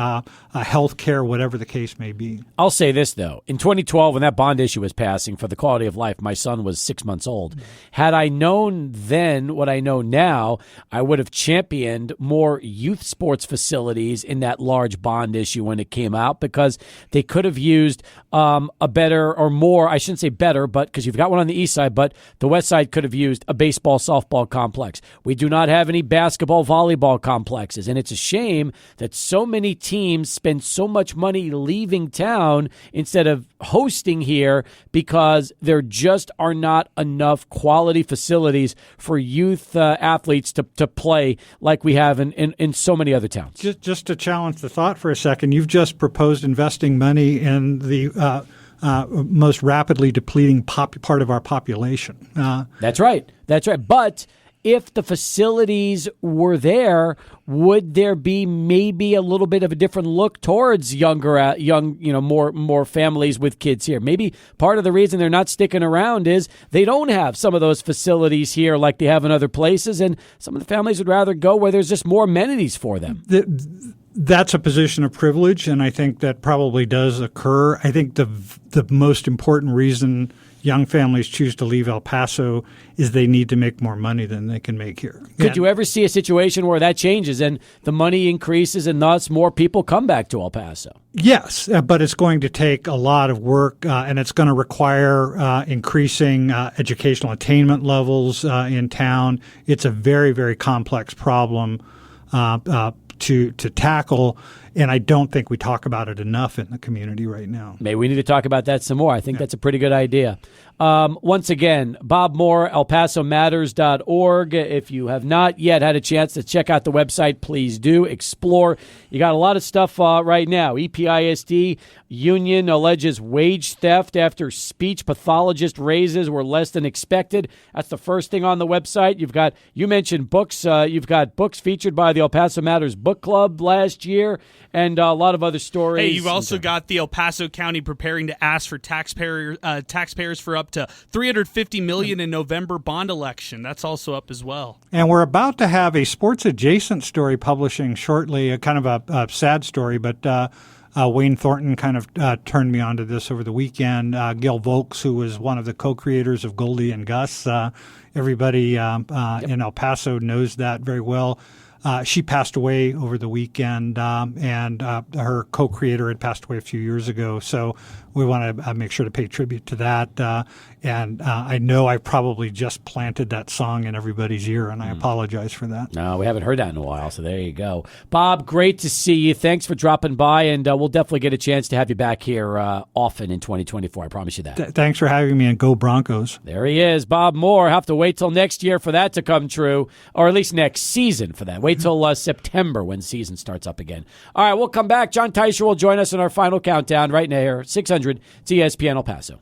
health care, whatever the case may be. I'll say this, though. In 2012, when that bond issue was passing for the quality of life, my son was 6 months old. Had I known then what I know now, I would have championed more youth sports facilities in that large bond issue when it came out, because they could have used a better or more, I shouldn't say better, but because you've got one on the east side, but the west side could have used a baseball, softball complex. We do not have any basketball, volleyball complexes, and it's a shame that so many teams spend so much money leaving town instead of hosting here, because there just are not enough quality facilities for youth athletes to play like we have in so many other towns. Just to challenge the thought for a second, you've just proposed investing money in the most rapidly depleting part of our population. That's right. But if the facilities were there, would there be maybe a little bit of a different look towards more families with kids here? Maybe part of the reason they're not sticking around is they don't have some of those facilities here like they have in other places, and some of the families would rather go where there's just more amenities for them. That's a position of privilege, and I think that probably does occur. I think the most important reason young families choose to leave El Paso is they need to make more money than they can make here. Could you ever see a situation where that changes and the money increases and thus more people come back to El Paso? Yes, but it's going to take a lot of work, and it's going to require increasing educational attainment levels in town. It's a very, very complex problem to tackle, and I don't think we talk about it enough in the community right now. Maybe we need to talk about that some more. I think that's a pretty good idea. Once again, Bob Moore, elpasomatters.org. If you have not yet had a chance to check out the website, please do. Explore. You got a lot of stuff right now. EPISD union alleges wage theft after speech pathologist raises were less than expected. That's the first thing on the website. You mentioned books. You've got books featured by the El Paso Matters Book Club last year, and a lot of other stories. Hey, you've also got the El Paso County preparing to ask for taxpayers for up to $350 million in November bond election. That's also up as well. And we're about to have a sports adjacent story publishing shortly, a kind of a sad story, but Wayne Thornton kind of turned me onto this over the weekend. Gil Volks, who was one of the co-creators of Goldie and Gus, everybody in El Paso knows that very well. She passed away over the weekend, and her co-creator had passed away a few years ago. So we want to make sure to pay tribute to that. And I know I probably just planted that song in everybody's ear, and I apologize for that. No, we haven't heard that in a while, so there you go. Bob, great to see you. Thanks for dropping by, and we'll definitely get a chance to have you back here often in 2024. I promise you that. Thanks for having me, and go Broncos. There he is, Bob Moore. Have to wait till next year for that to come true, or at least next season for that. Wait till September when season starts up again. All right, we'll come back. John Teicher will join us in our final countdown right now here, 600 ESPN El Paso.